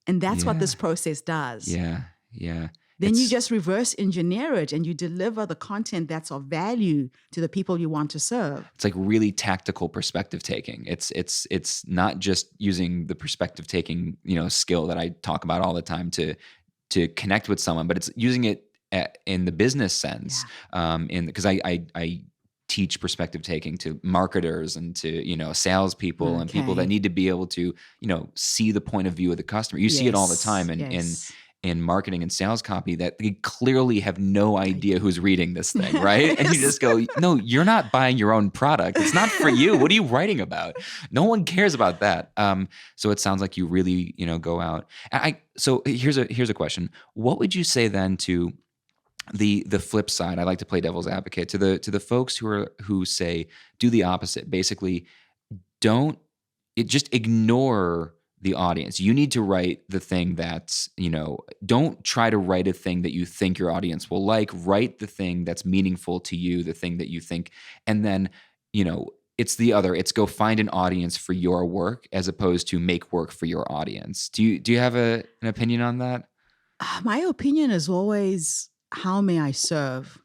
And that's what this process does. Yeah. Then you just reverse engineer it and you deliver the content that's of value to the people you want to serve. It's like really tactical perspective taking. It's not just using the perspective taking, skill that I talk about all the time to connect with someone, but it's using it in the business sense. Because I teach perspective taking to marketers and to salespeople and people that need to be able to see the point of view of the customer. You see it all the time in marketing and sales copy that they clearly have no idea who's reading this thing, right? And you just go, no, you're not buying your own product. It's not for you. What are you writing about? No one cares about that. So it sounds like you really, go out. So here's a question. What would you say then to the flip side? I like to play devil's advocate to the folks who say do the opposite. Basically, just ignore the audience. You need to write the thing that's, don't try to write a thing that you think your audience will like. Write the thing that's meaningful to you, the thing that you think, and then, it's the other. It's go find an audience for your work as opposed to make work for your audience. Do you have an opinion on that? My opinion is always, how may I serve?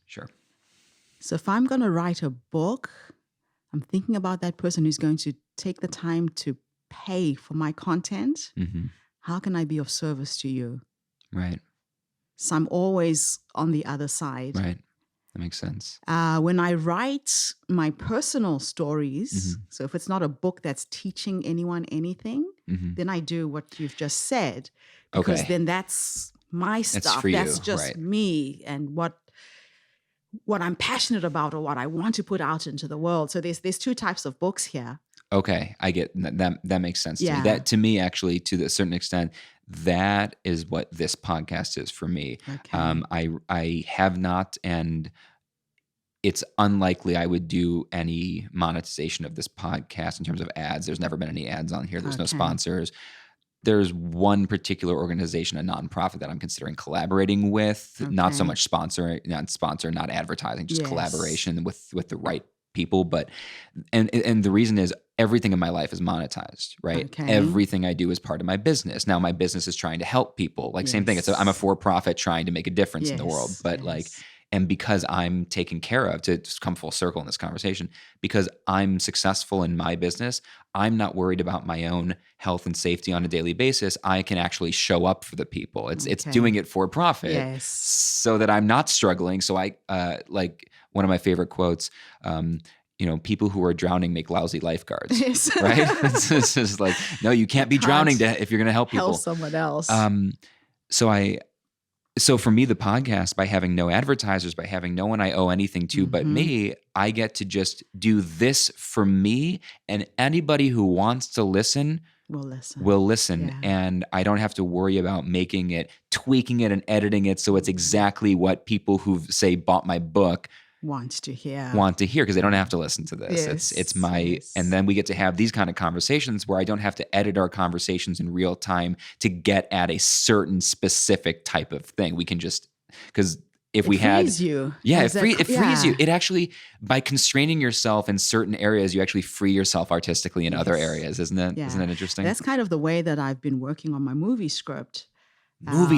Sure. So if I'm going to write a book, I'm thinking about that person who's going to take the time to pay for my content. Mm-hmm. How can I be of service to you? Right. So I'm always on the other side. Right. That makes sense. When I write my personal stories, Mm-hmm. so if it's not a book that's teaching anyone anything, Mm-hmm. then I do what you've just said. Because then that's my stuff. That's just me and what I'm passionate about or what I want to put out into the world. So there's two types of books here. Okay, I get that makes sense to me. That to me, actually, to a certain extent, that is what this podcast is for me. Okay. I have not, and it's unlikely I would do any monetization of this podcast in terms of ads. There's never been any ads on here. There's no sponsors. There's one particular organization, a nonprofit that I'm considering collaborating with. Not so much not advertising, just collaboration with the right people. But and the reason is everything in my life is monetized, right? Okay. Everything I do is part of my business. Now my business is trying to help people. Like same thing. I'm a for-profit trying to make a difference in the world. But and because I'm taken care of, to just come full circle in this conversation, because I'm successful in my business, I'm not worried about my own health and safety on a daily basis. I can actually show up for the people. It's doing it for profit so that I'm not struggling. So I, like one of my favorite quotes, people who are drowning make lousy lifeguards, right? It's just like, no, you can't be drowning if you're going to help people. Help someone else. So for me, the podcast, by having no advertisers, by having no one I owe anything to but me, I get to just do this for me, and anybody who wants to listen will listen. Yeah. And I don't have to worry about making it, tweaking it and editing it so it's exactly what people who've, say, bought my book want to hear because they don't have to listen to this. It's my and then we get to have these kind of conversations where I don't have to edit our conversations in real time to get at a certain specific type of thing. We can just, because if we had you. Yeah, it frees you. It actually, by constraining yourself in certain areas, you actually free yourself artistically in other areas, isn't it? Yeah. Isn't that interesting? That's kind of the way that I've been working on my movie script.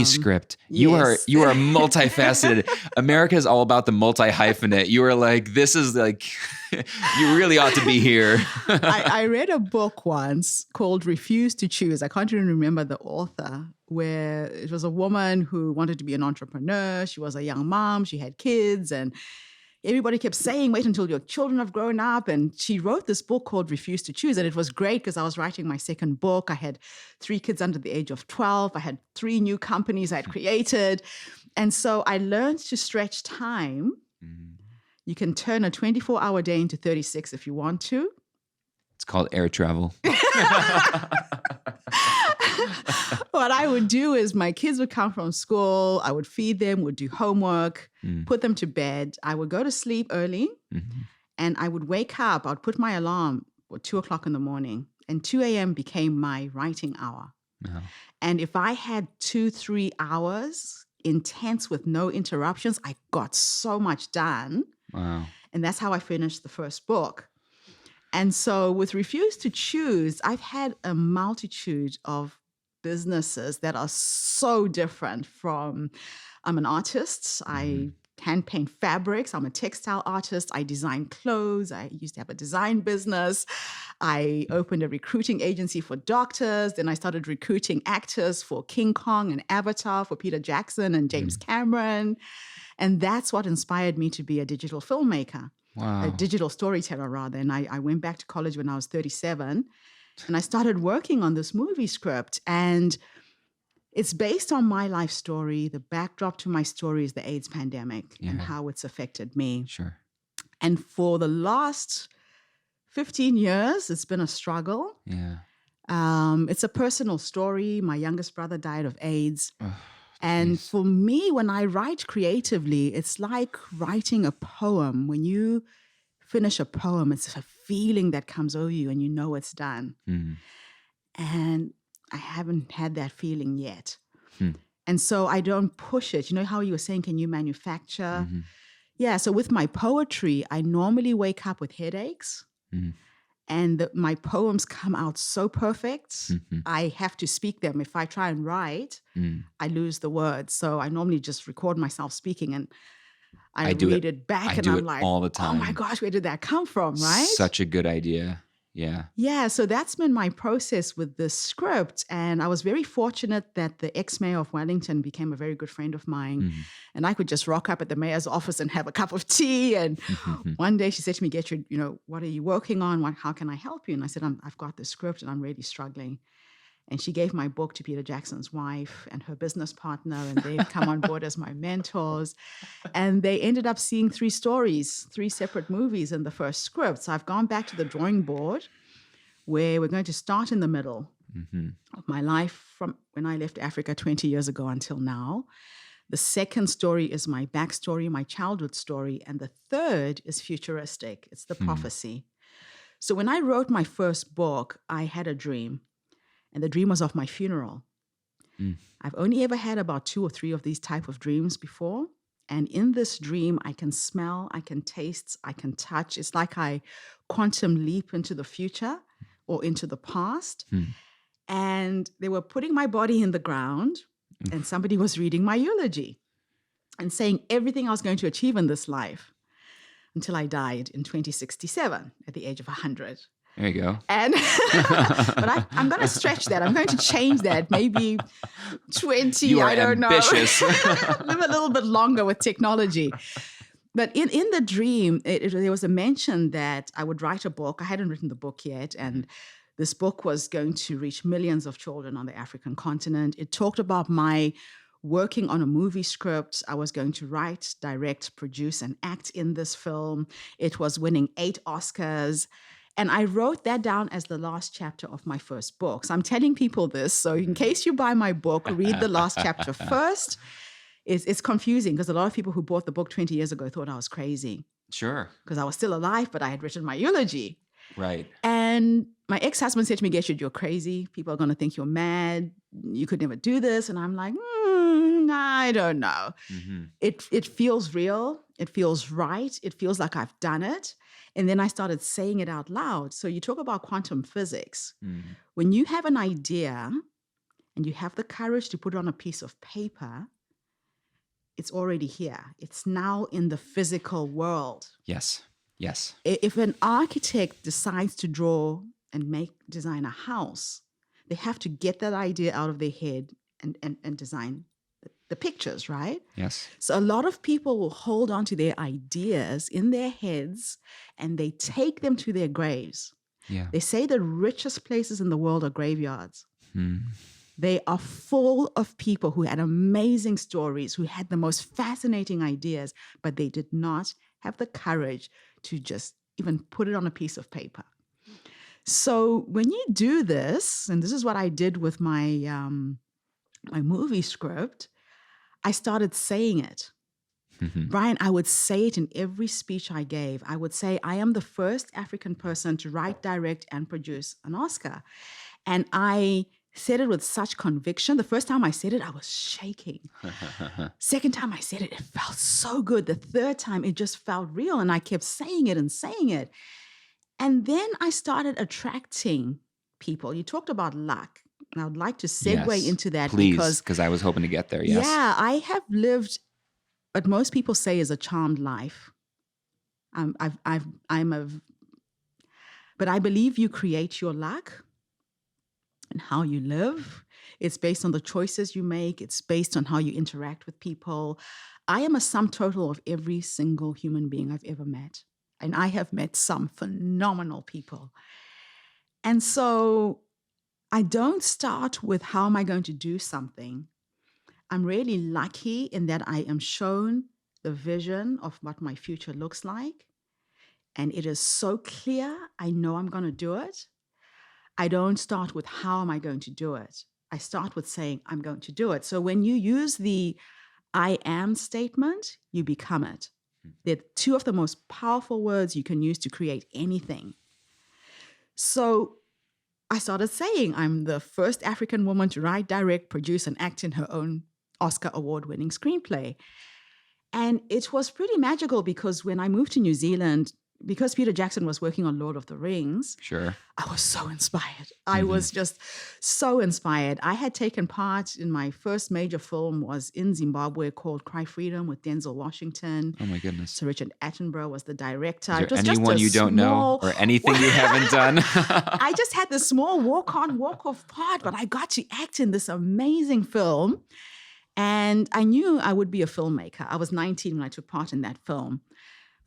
Script. You are multifaceted. America is all about the multi-hyphenate. You are like, this is like, you really ought to be here. I read a book once called Refuse to Choose. I can't even remember the author, where it was a woman who wanted to be an entrepreneur. She was a young mom. She had kids, and everybody kept saying, wait until your children have grown up. And she wrote this book called Refuse to Choose. And it was great because I was writing my second book. I had 3 kids under the age of 12. I had 3 new companies I had created. And so I learned to stretch time. You can turn a 24-hour day into 36 if you want to. It's called air travel. what I would do is my kids would come from school. I would feed them, would do homework, put them to bed. I would go to sleep early and I would wake up. I would put my alarm at 2:00 in the morning, and 2 a.m. became my writing hour. Wow. And if I had 2-3 hours intense with no interruptions, I got so much done. Wow. And that's how I finished the first book. And so with Refuse to Choose, I've had a multitude of businesses that are so different from, I'm an artist. I hand paint fabrics. I'm a textile artist. I design clothes. I used to have a design business. I opened a recruiting agency for doctors. Then I started recruiting actors for King Kong and Avatar for Peter Jackson and James Cameron. And that's what inspired me to be a digital filmmaker. Wow. A digital storyteller, rather. And I went back to college when I was 37, and I started working on this movie script. And it's based on my life story. The backdrop to my story is the AIDS pandemic and how it's affected me. Sure. And for the last 15 years, it's been a struggle. Yeah. It's a personal story. My youngest brother died of AIDS. Oh, and geez. for me, when I write creatively, it's like writing a poem. When you finish a poem, it's a feeling that comes over you and you know it's done. And I haven't had that feeling yet. And so I don't push it. You know how you were saying, can you manufacture? Yeah, so with my poetry, I normally wake up with headaches. And my poems come out so perfect. I have to speak them. If I try and write, I lose the words. So I normally just record myself speaking, and I read it back, and I'm like, all the time. oh my gosh, where did that come from, right? Such a good idea. Yeah. Yeah, so that's been my process with this script. And I was very fortunate that the ex-mayor of Wellington became a very good friend of mine. And I could just rock up at the mayor's office and have a cup of tea. And one day she said to me, Gertrude, what are you working on? How can I help you? And I said, I've got this script and I'm really struggling. And she gave my book to Peter Jackson's wife and her business partner, and they've come on board as my mentors. And they ended up seeing 3 stories, 3 separate movies in the first script. So I've gone back to the drawing board, where we're going to start in the middle of my life from when I left Africa 20 years ago until now. The second story is my backstory, my childhood story. And the third is futuristic. It's the prophecy. So when I wrote my first book, I had a dream. And the dream was of my funeral. I've only ever had about 2 or 3 of these type of dreams before. And in this dream, I can smell, I can taste, I can touch. It's like I quantum leap into the future or into the past. And they were putting my body in the ground, and somebody was reading my eulogy and saying everything I was going to achieve in this life until I died in 2067 at the age of 100. There you go. And but I'm going to stretch that. I'm going to change that. Maybe 20. You are I don't ambitious. know. Live a little bit longer with technology. But in the dream, there was a mention that I would write a book. I hadn't written the book yet, and this book was going to reach millions of children on the African continent. It talked about my working on a movie script. I was going to write, direct, produce, and act in this film. It was winning 8 Oscars. And I wrote that down as the last chapter of my first book. So I'm telling people this. So in case you buy my book, read the last chapter first. It's confusing because a lot of people who bought the book 20 years ago thought I was crazy. Sure. Because I was still alive, but I had written my eulogy. Right. And my ex-husband said to me, Gertrude, you're crazy. People are going to think you're mad. You could never do this. And I'm like, I don't know. It feels real. It feels right. It feels like I've done it. And then I started saying it out loud. So you talk about quantum physics. When you have an idea and you have the courage to put it on a piece of paper, it's already here. It's now in the physical world. Yes. Yes. If an architect decides to draw and design a house, they have to get that idea out of their head and design the pictures, right? Yes. So a lot of people will hold on to their ideas in their heads and they take them to their graves. Yeah. They say the richest places in the world are graveyards. They are full of people who had amazing stories, who had the most fascinating ideas, but they did not have the courage to just even put it on a piece of paper. So when you do this, and this is what I did with my my movie script, I started saying it. Brian, I would say it in every speech I gave. I would say, I am the first African person to write, direct, and produce an Oscar. And I said it with such conviction. The first time I said it, I was shaking. Second time I said it, it felt so good. The third time, it just felt real. And I kept saying it and saying it. And then I started attracting people. You talked about luck. And I would like to segue into that. Please, because I was hoping to get there. Yes. Yeah, I have lived what most people say is a charmed life. But I believe you create your luck and how you live. It's based on the choices you make. It's based on how you interact with people. I am a sum total of every single human being I've ever met. And I have met some phenomenal people. And so I don't start with how am I going to do something. I'm really lucky in that I am shown the vision of what my future looks like. And it is so clear. I know I'm going to do it. I don't start with how am I going to do it. I start with saying I'm going to do it. So when you use the I am statement, you become it. They're two of the most powerful words you can use to create anything. So I started saying I'm the first African woman to write, direct, produce, and act in her own Oscar award-winning screenplay. And it was pretty magical because when I moved to New Zealand, because Peter Jackson was working on Lord of the Rings, sure, I was so inspired. I was just so inspired. I had taken part in my first major film was in Zimbabwe called Cry Freedom with Denzel Washington. Oh my goodness. So Richard Attenborough was the director. Is there anyone you don't know or anything you haven't done? I just had this small walk-on, walk-off part, but I got to act in this amazing film. And I knew I would be a filmmaker. I was 19 when I took part in that film.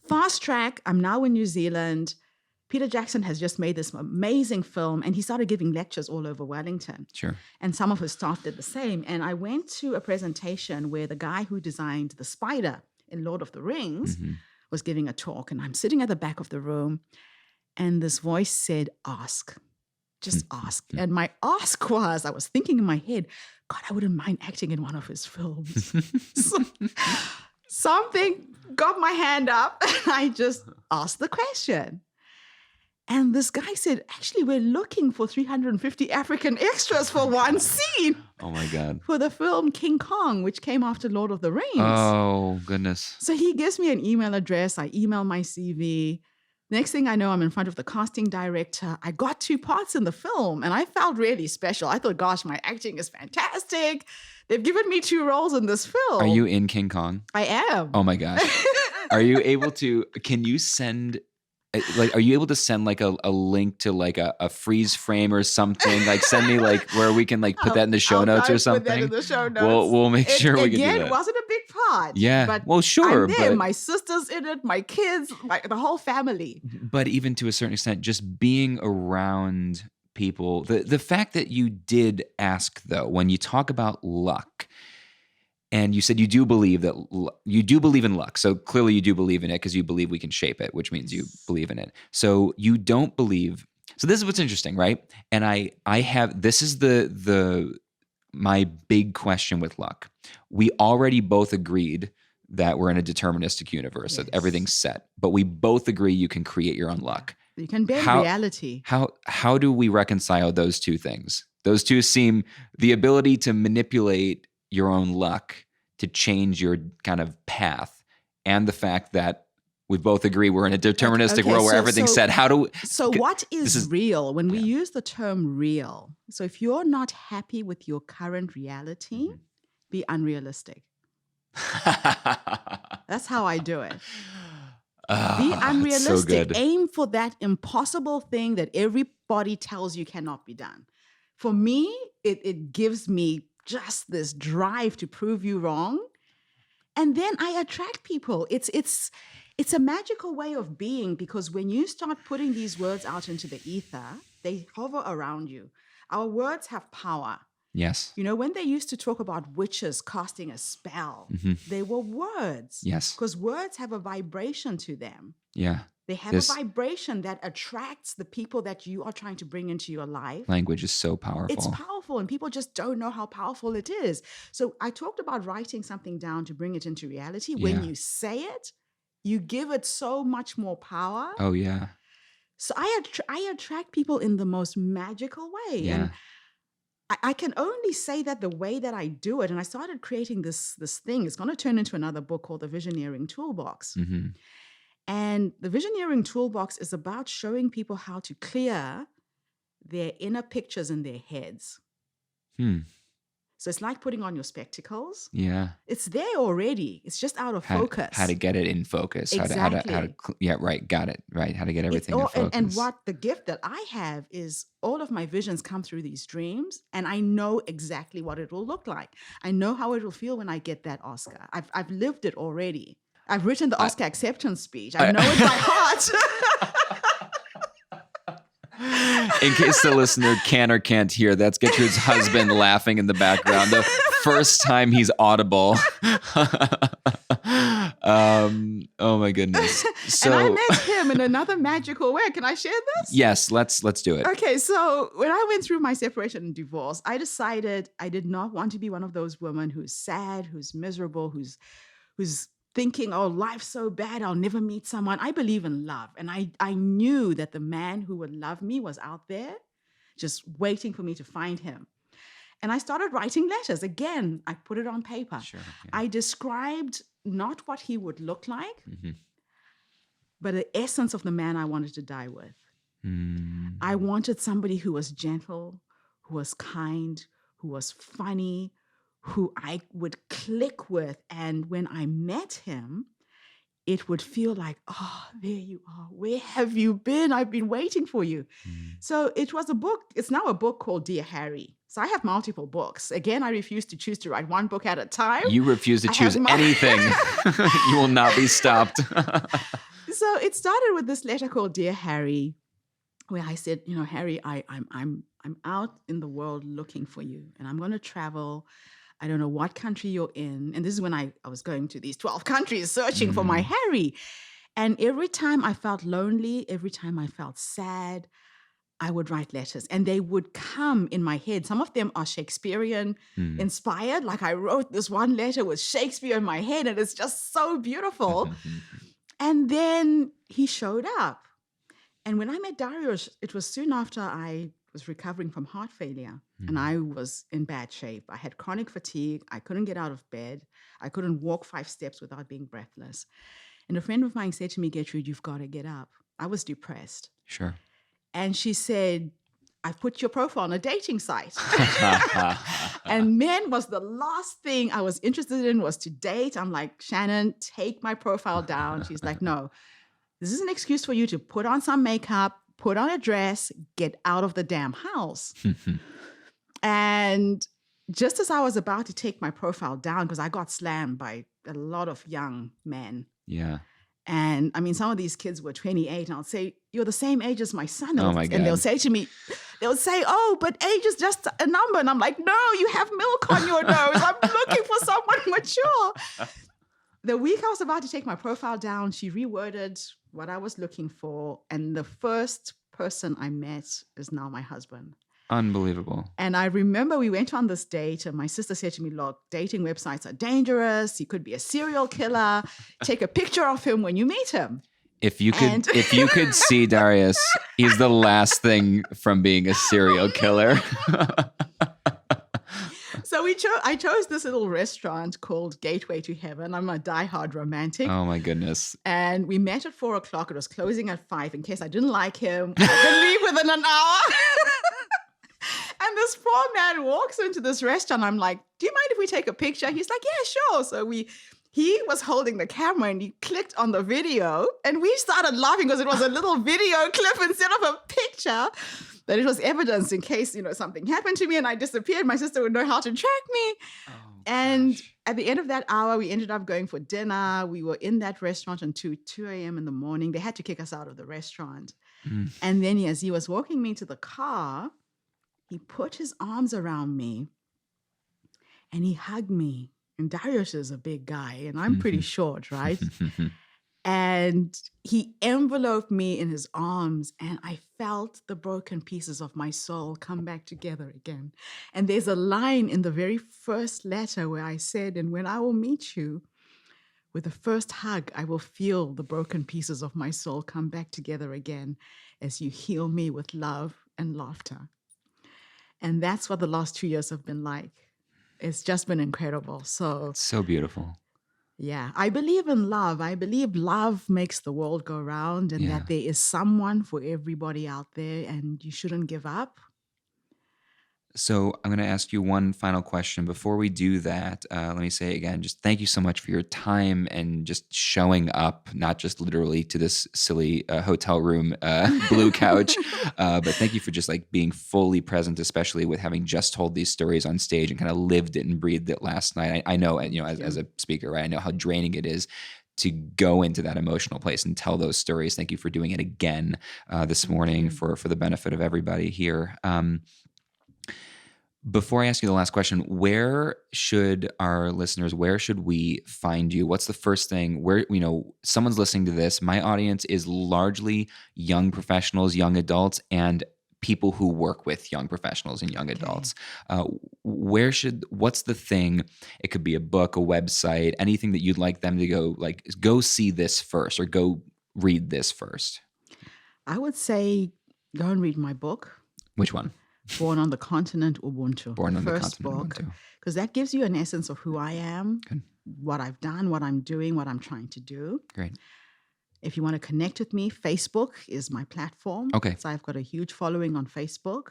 Fast track, I'm now in New Zealand. Peter Jackson has just made this amazing film, and he started giving lectures all over Wellington. Sure. And some of his staff did the same. And I went to a presentation where the guy who designed the spider in Lord of the Rings was giving a talk, and I'm sitting at the back of the room, and this voice said, ask. Just ask. And my ask was, I was thinking in my head, God, I wouldn't mind acting in one of his films. So, something got my hand up and I just asked the question. And this guy said, actually, we're looking for 350 African extras for one scene. Oh my God. For the film King Kong, which came after Lord of the Rings. Oh, goodness. So he gives me an email address. I email my CV. Next thing I know, I'm in front of the casting director. I got 2 parts in the film and I felt really special. I thought, gosh, my acting is fantastic. They've given me 2 roles in this film. Are you in King Kong? I am. Oh my gosh. Are you able to, are you able to send like a link to like a freeze frame or something? Like send me like where we can like put that in the show notes or something? Put that in the show notes. We'll make sure we can do that. Again, it wasn't a big part. Yeah. But well, sure. I'm there. My sister's in it, my kids, the whole family. But even to a certain extent, just being around people, the fact that you did ask though, when you talk about luck, and you said you do believe in luck. So clearly you do believe in it because you believe we can shape it, which means you believe in it. So you don't believe. So this is what's interesting, right? And I have, this is my big question with luck. We already both agreed that we're in a deterministic universe, that everything's set, but we both agree you can create your own luck. You can bend reality. How do we reconcile those two things? Those two seem, the ability to manipulate your own luck to change your kind of path, and the fact that we both agree we're in a deterministic world where everything's set. So what is real? When we use the term real, so if you're not happy with your current reality, be unrealistic. That's how I do it. Be unrealistic. So aim for that impossible thing that everybody tells you cannot be done. For me, it gives me just this drive to prove you wrong. And then I attract people. It's a magical way of being, because when you start putting these words out into the ether, they hover around you. Our words have power. Yes. You know, when they used to talk about witches casting a spell, they were words. Yes. Because words have a vibration to them. Yeah. They have a vibration that attracts the people that you are trying to bring into your life. Language is so powerful. It's powerful, and people just don't know how powerful it is. So I talked about writing something down to bring it into reality. When you say it, you give it so much more power. Oh, yeah. So I attract people in the most magical way. Yeah. And I can only say that the way that I do it, and I started creating this thing. It's going to turn into another book called The Visioneering Toolbox. Mm-hmm. And the Visioneering Toolbox is about showing people how to clear their inner pictures in their heads. So it's like putting on your spectacles. Yeah. It's there already. It's just out of focus. How to get it in focus. Exactly. Yeah, right. Got it. Right. How to get everything in focus. And what the gift that I have is all of my visions come through these dreams, and I know exactly what it will look like. I know how it will feel when I get that Oscar. I've lived it already. I've written the Oscar acceptance speech. I know it by heart. In case the listener can or can't hear, that's Getrude's husband laughing in the background. The first time he's audible. Oh my goodness. So, and I met him in another magical way. Can I share this? Yes, let's do it. Okay, so when I went through my separation and divorce, I decided I did not want to be one of those women who's sad, who's miserable, who's thinking, oh, life's so bad, I'll never meet someone. I believe in love. And I knew that the man who would love me was out there just waiting for me to find him. And I started writing letters. Again, I put it on paper. Sure, yeah. I described not what he would look like, but the essence of the man I wanted to die with. I wanted somebody who was gentle, who was kind, who was funny, who I would click with. And when I met him, it would feel like, oh, there you are. Where have you been? I've been waiting for you. So it was a book. It's now a book called Dear Harry. So I have multiple books. Again, I refuse to choose to write one book at a time. You refuse to choose anything. You will not be stopped. So it started with this letter called Dear Harry, where I said, Harry, I'm out in the world looking for you, and I'm going to travel. I don't know what country you're in. And this is when I was going to these 12 countries searching for my Harry. And every time I felt lonely, every time I felt sad, I would write letters, and they would come in my head. Some of them are Shakespearean inspired. Like I wrote this one letter with Shakespeare in my head, and it's just so beautiful. And then he showed up. And when I met Darius, it was soon after I was recovering from heart failure, and I was in bad shape. I had chronic fatigue. I couldn't get out of bed. I couldn't walk 5 steps without being breathless. And a friend of mine said to me, Gertrude, you've got to get up. I was depressed. Sure. And she said, I've put your profile on a dating site. And men was the last thing I was interested in, was to date. I'm like, Shannon, take my profile down. She's like, no, this is an excuse for you to put on some makeup, put on a dress, get out of the damn house. And just as I was about to take my profile down, because I got slammed by a lot of young men. Yeah. And I mean, some of these kids were 28, and I'll say, you're the same age as my son. Oh my God. And they'll say to me, oh, but age is just a number. And I'm like, no, you have milk on your nose. I'm looking for someone mature. The week I was about to take my profile down, she reworded what I was looking for. And the first person I met is now my husband. Unbelievable. And I remember we went on this date, and my sister said to me, look, dating websites are dangerous. He could be a serial killer. Take a picture of him when you meet him. If you could see Darius, he's the last thing from being a serial killer. So I chose this little restaurant called Gateway to Heaven. I'm a diehard romantic. Oh my goodness. And we met at 4:00. It was closing at 5 in case I didn't like him. I could leave within an hour. And this poor man walks into this restaurant. I'm like, do you mind if we take a picture? He's like, yeah, sure. So he was holding the camera, and he clicked on the video, and we started laughing because it was a little video clip instead of a picture. But it was evidence in case, something happened to me and I disappeared. My sister would know how to track me. Oh, and at the end of that hour, we ended up going for dinner. We were in that restaurant until 2 a.m. in the morning. They had to kick us out of the restaurant. And then as he was walking me to the car, he put his arms around me and he hugged me. And Darius is a big guy, and I'm pretty short, right? And he enveloped me in his arms, and I felt the broken pieces of my soul come back together again. And there's a line in the very first letter where I said, and when I will meet you, with the first hug, I will feel the broken pieces of my soul come back together again as you heal me with love and laughter. And that's what the last 2 years have been like. It's just been incredible. So, So beautiful. yeah, I believe in love. I believe love makes the world go round, and that there is someone for everybody out there, and you shouldn't give up. So I'm going to ask you one final question. Before we do that, let me say again, just thank you so much for your time and just showing up, not just literally to this silly hotel room blue couch, but thank you for just like being fully present, especially with having just told these stories on stage and kind of lived it and breathed it last night. I know, as a speaker, right, I know how draining it is to go into that emotional place and tell those stories. Thank you for doing it again this morning for the benefit of everybody here. Before I ask you the last question, where should we find you? What's the first thing where, someone's listening to this? My audience is largely young professionals, young adults, and people who work with young professionals and young adults. What's the thing? It could be a book, a website, anything that you'd like them to go see this first or go read this first. I would say go and read my book. Which one? Born on the Continent Ubuntu. Born on the first Continent book, Ubuntu. because that gives you an essence of who I am, Good. what I've done, what I'm doing, what I'm trying to do. Great. If you want to connect with me, Facebook is my platform. Okay. So I've got a huge following on Facebook.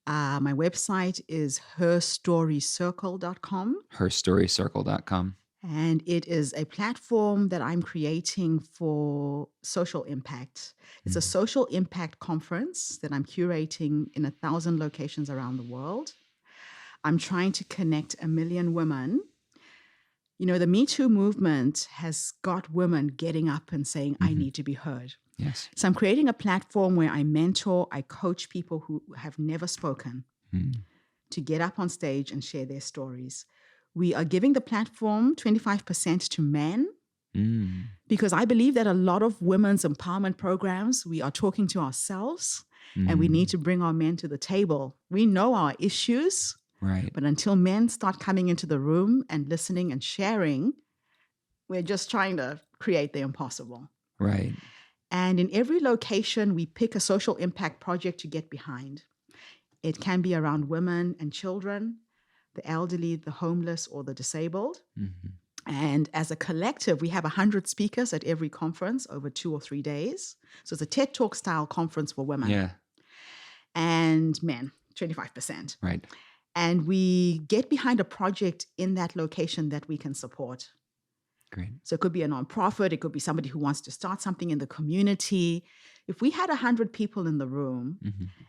My website is herstorycircle.com. herstorycircle.com. And it is a platform that I'm creating for social impact. It's a social impact conference that I'm curating in 1,000 locations around the world. I'm trying to connect 1 million women. The Me Too movement has got women getting up and saying, I need to be heard. Yes. So I'm creating a platform where I mentor, I coach people who have never spoken to get up on stage and share their stories. We are giving the platform 25% to men because I believe that a lot of women's empowerment programs, we are talking to ourselves and we need to bring our men to the table. We know our issues, right? But until men start coming into the room and listening and sharing, we're just trying to create the impossible. Right. And in every location, we pick a social impact project to get behind. It can be around women and children, the elderly, the homeless, or the disabled. And as a collective, we have 100 speakers at every conference over 2 or 3 days. So it's a TED Talk style conference for women. Yeah. And men, 25%. Right. And we get behind a project in that location that we can support. Great. So it could be a nonprofit. It could be somebody who wants to start something in the community. If we had 100 people in the room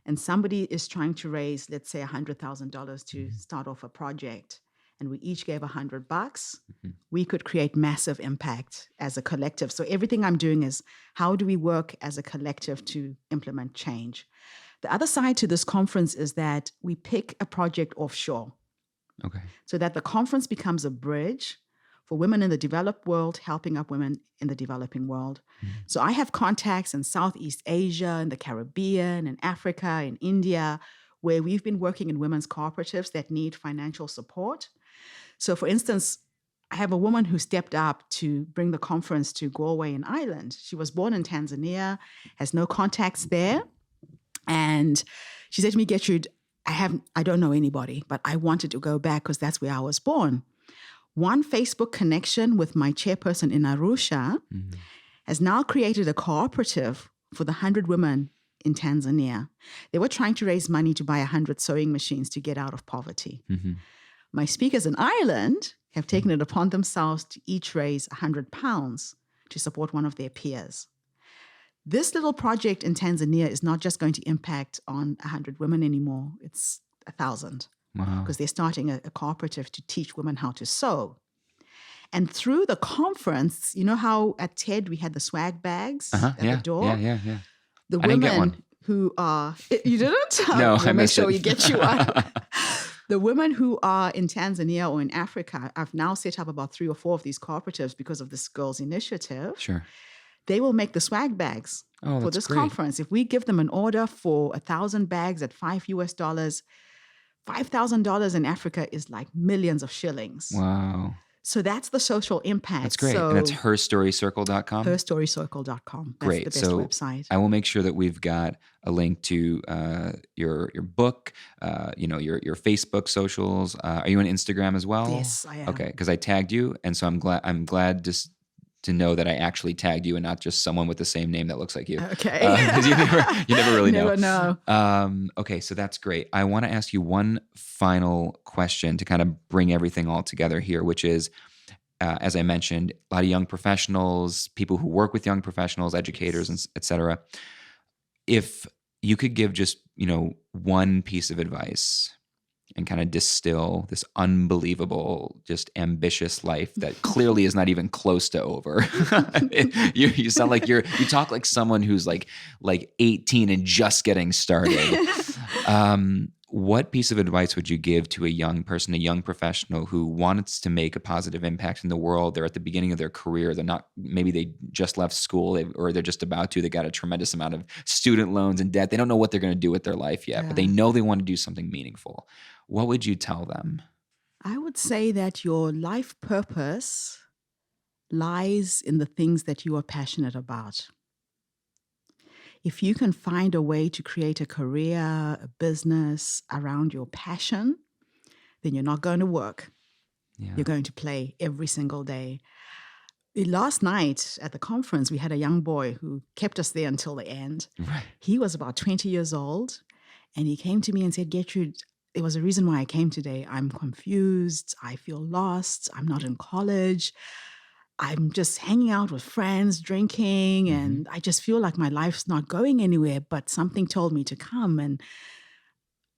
and somebody is trying to raise, let's say, $100,000 to start off a project, and we each gave $100, we could create massive impact as a collective. So everything I'm doing is how do we work as a collective to implement change? The other side to this conference is that we pick a project offshore. Okay. So that the conference becomes a bridge for women in the developed world, helping up women in the developing world. So I have contacts in Southeast Asia, in the Caribbean, in Africa, in India, where we've been working in women's cooperatives that need financial support. So for instance, I have a woman who stepped up to bring the conference to Galway in Ireland. She was born in Tanzania, has no contacts there. And she said to me, Gertrude, I don't know anybody, but I wanted to go back because that's where I was born. One Facebook connection with my chairperson in Arusha has now created a cooperative for the 100 women in Tanzania. They were trying to raise money to buy 100 sewing machines to get out of poverty. My speakers in Ireland have taken it upon themselves to each raise £100 to support one of their peers. This little project in Tanzania is not just going to impact on 100 women anymore. It's 1,000. Wow. Because they're starting a cooperative to teach women how to sew. And through the conference, you know how at TED we had the swag bags at the door? Yeah. The I didn't get women one. who are... You didn't? No, we'll I make missed sure it. we get you one. The women who are in Tanzania or in Africa, I've now set up about 3 or 4 of these cooperatives because of this girls' initiative. Sure. They will make the swag bags for that's this great. conference. If we give them an order for 1,000 bags at $5, $5,000 in Africa is like millions of shillings. Wow. So that's the social impact. That's great. So And that's herstorycircle.com? herstorycircle.com. That's Great. the best So website. I will make sure that we've got a link to your book, your Facebook socials. Are you on Instagram as well? Yes, I am. Okay, because I tagged you, and so I'm glad just to know that I actually tagged you and not just someone with the same name that looks like you. Okay. Because you never really know. Never know. Okay, so that's great. I want to ask you one final question to kind of bring everything all together here, which is, as I mentioned, a lot of young professionals, people who work with young professionals, educators, and et cetera. If you could give just, one piece of advice and kind of distill this unbelievable, just ambitious life that clearly is not even close to over. You sound like you talk like someone who's like 18 and just getting started. What piece of advice would you give to a young person, a young professional who wants to make a positive impact in the world? They're at the beginning of their career. Maybe they just left school or they're just about to. They got a tremendous amount of student loans and debt. They don't know what they're going to do with their life yet, but they know they want to do something meaningful. What would you tell them? I would say that your life purpose lies in the things that you are passionate about. If you can find a way to create a career, a business around your passion, then you're not going to work. Yeah. You're going to play every single day. Last night at the conference, we had a young boy who kept us there until the end. Right. He was about 20 years old, and he came to me and said, Gertrude, there was a reason why I came today. I'm confused. I feel lost. I'm not in college. I'm just hanging out with friends, drinking, and I just feel like my life's not going anywhere, but something told me to come, and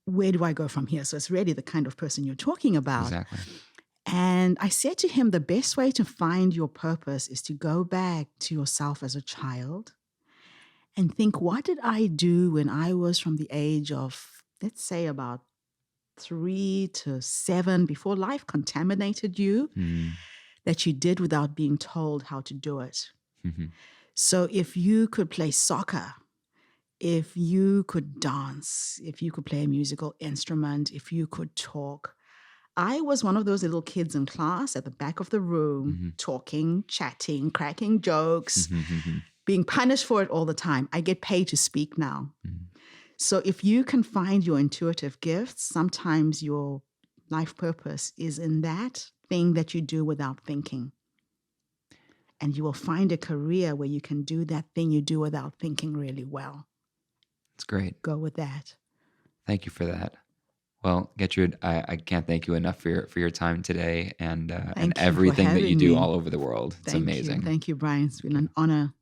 where do I go from here? So it's really the kind of person you're talking about. Exactly. And I said to him, the best way to find your purpose is to go back to yourself as a child and think, what did I do when I was from the age of, let's say, about 3 to 7, before life contaminated you? That you did without being told how to do it. So if you could play soccer, if you could dance, if you could play a musical instrument, if you could talk. I was one of those little kids in class at the back of the room, talking, chatting, cracking jokes, being punished for it all the time. I get paid to speak now. So if you can find your intuitive gifts, sometimes your life purpose is in that thing that you do without thinking. And you will find a career where you can do that thing you do without thinking really well. That's great. Go with that. Thank you for that. Well, Getrude, I can't thank you enough for your time today and everything that you do all over the world. It's amazing. Thank you, Brian. It's been an honor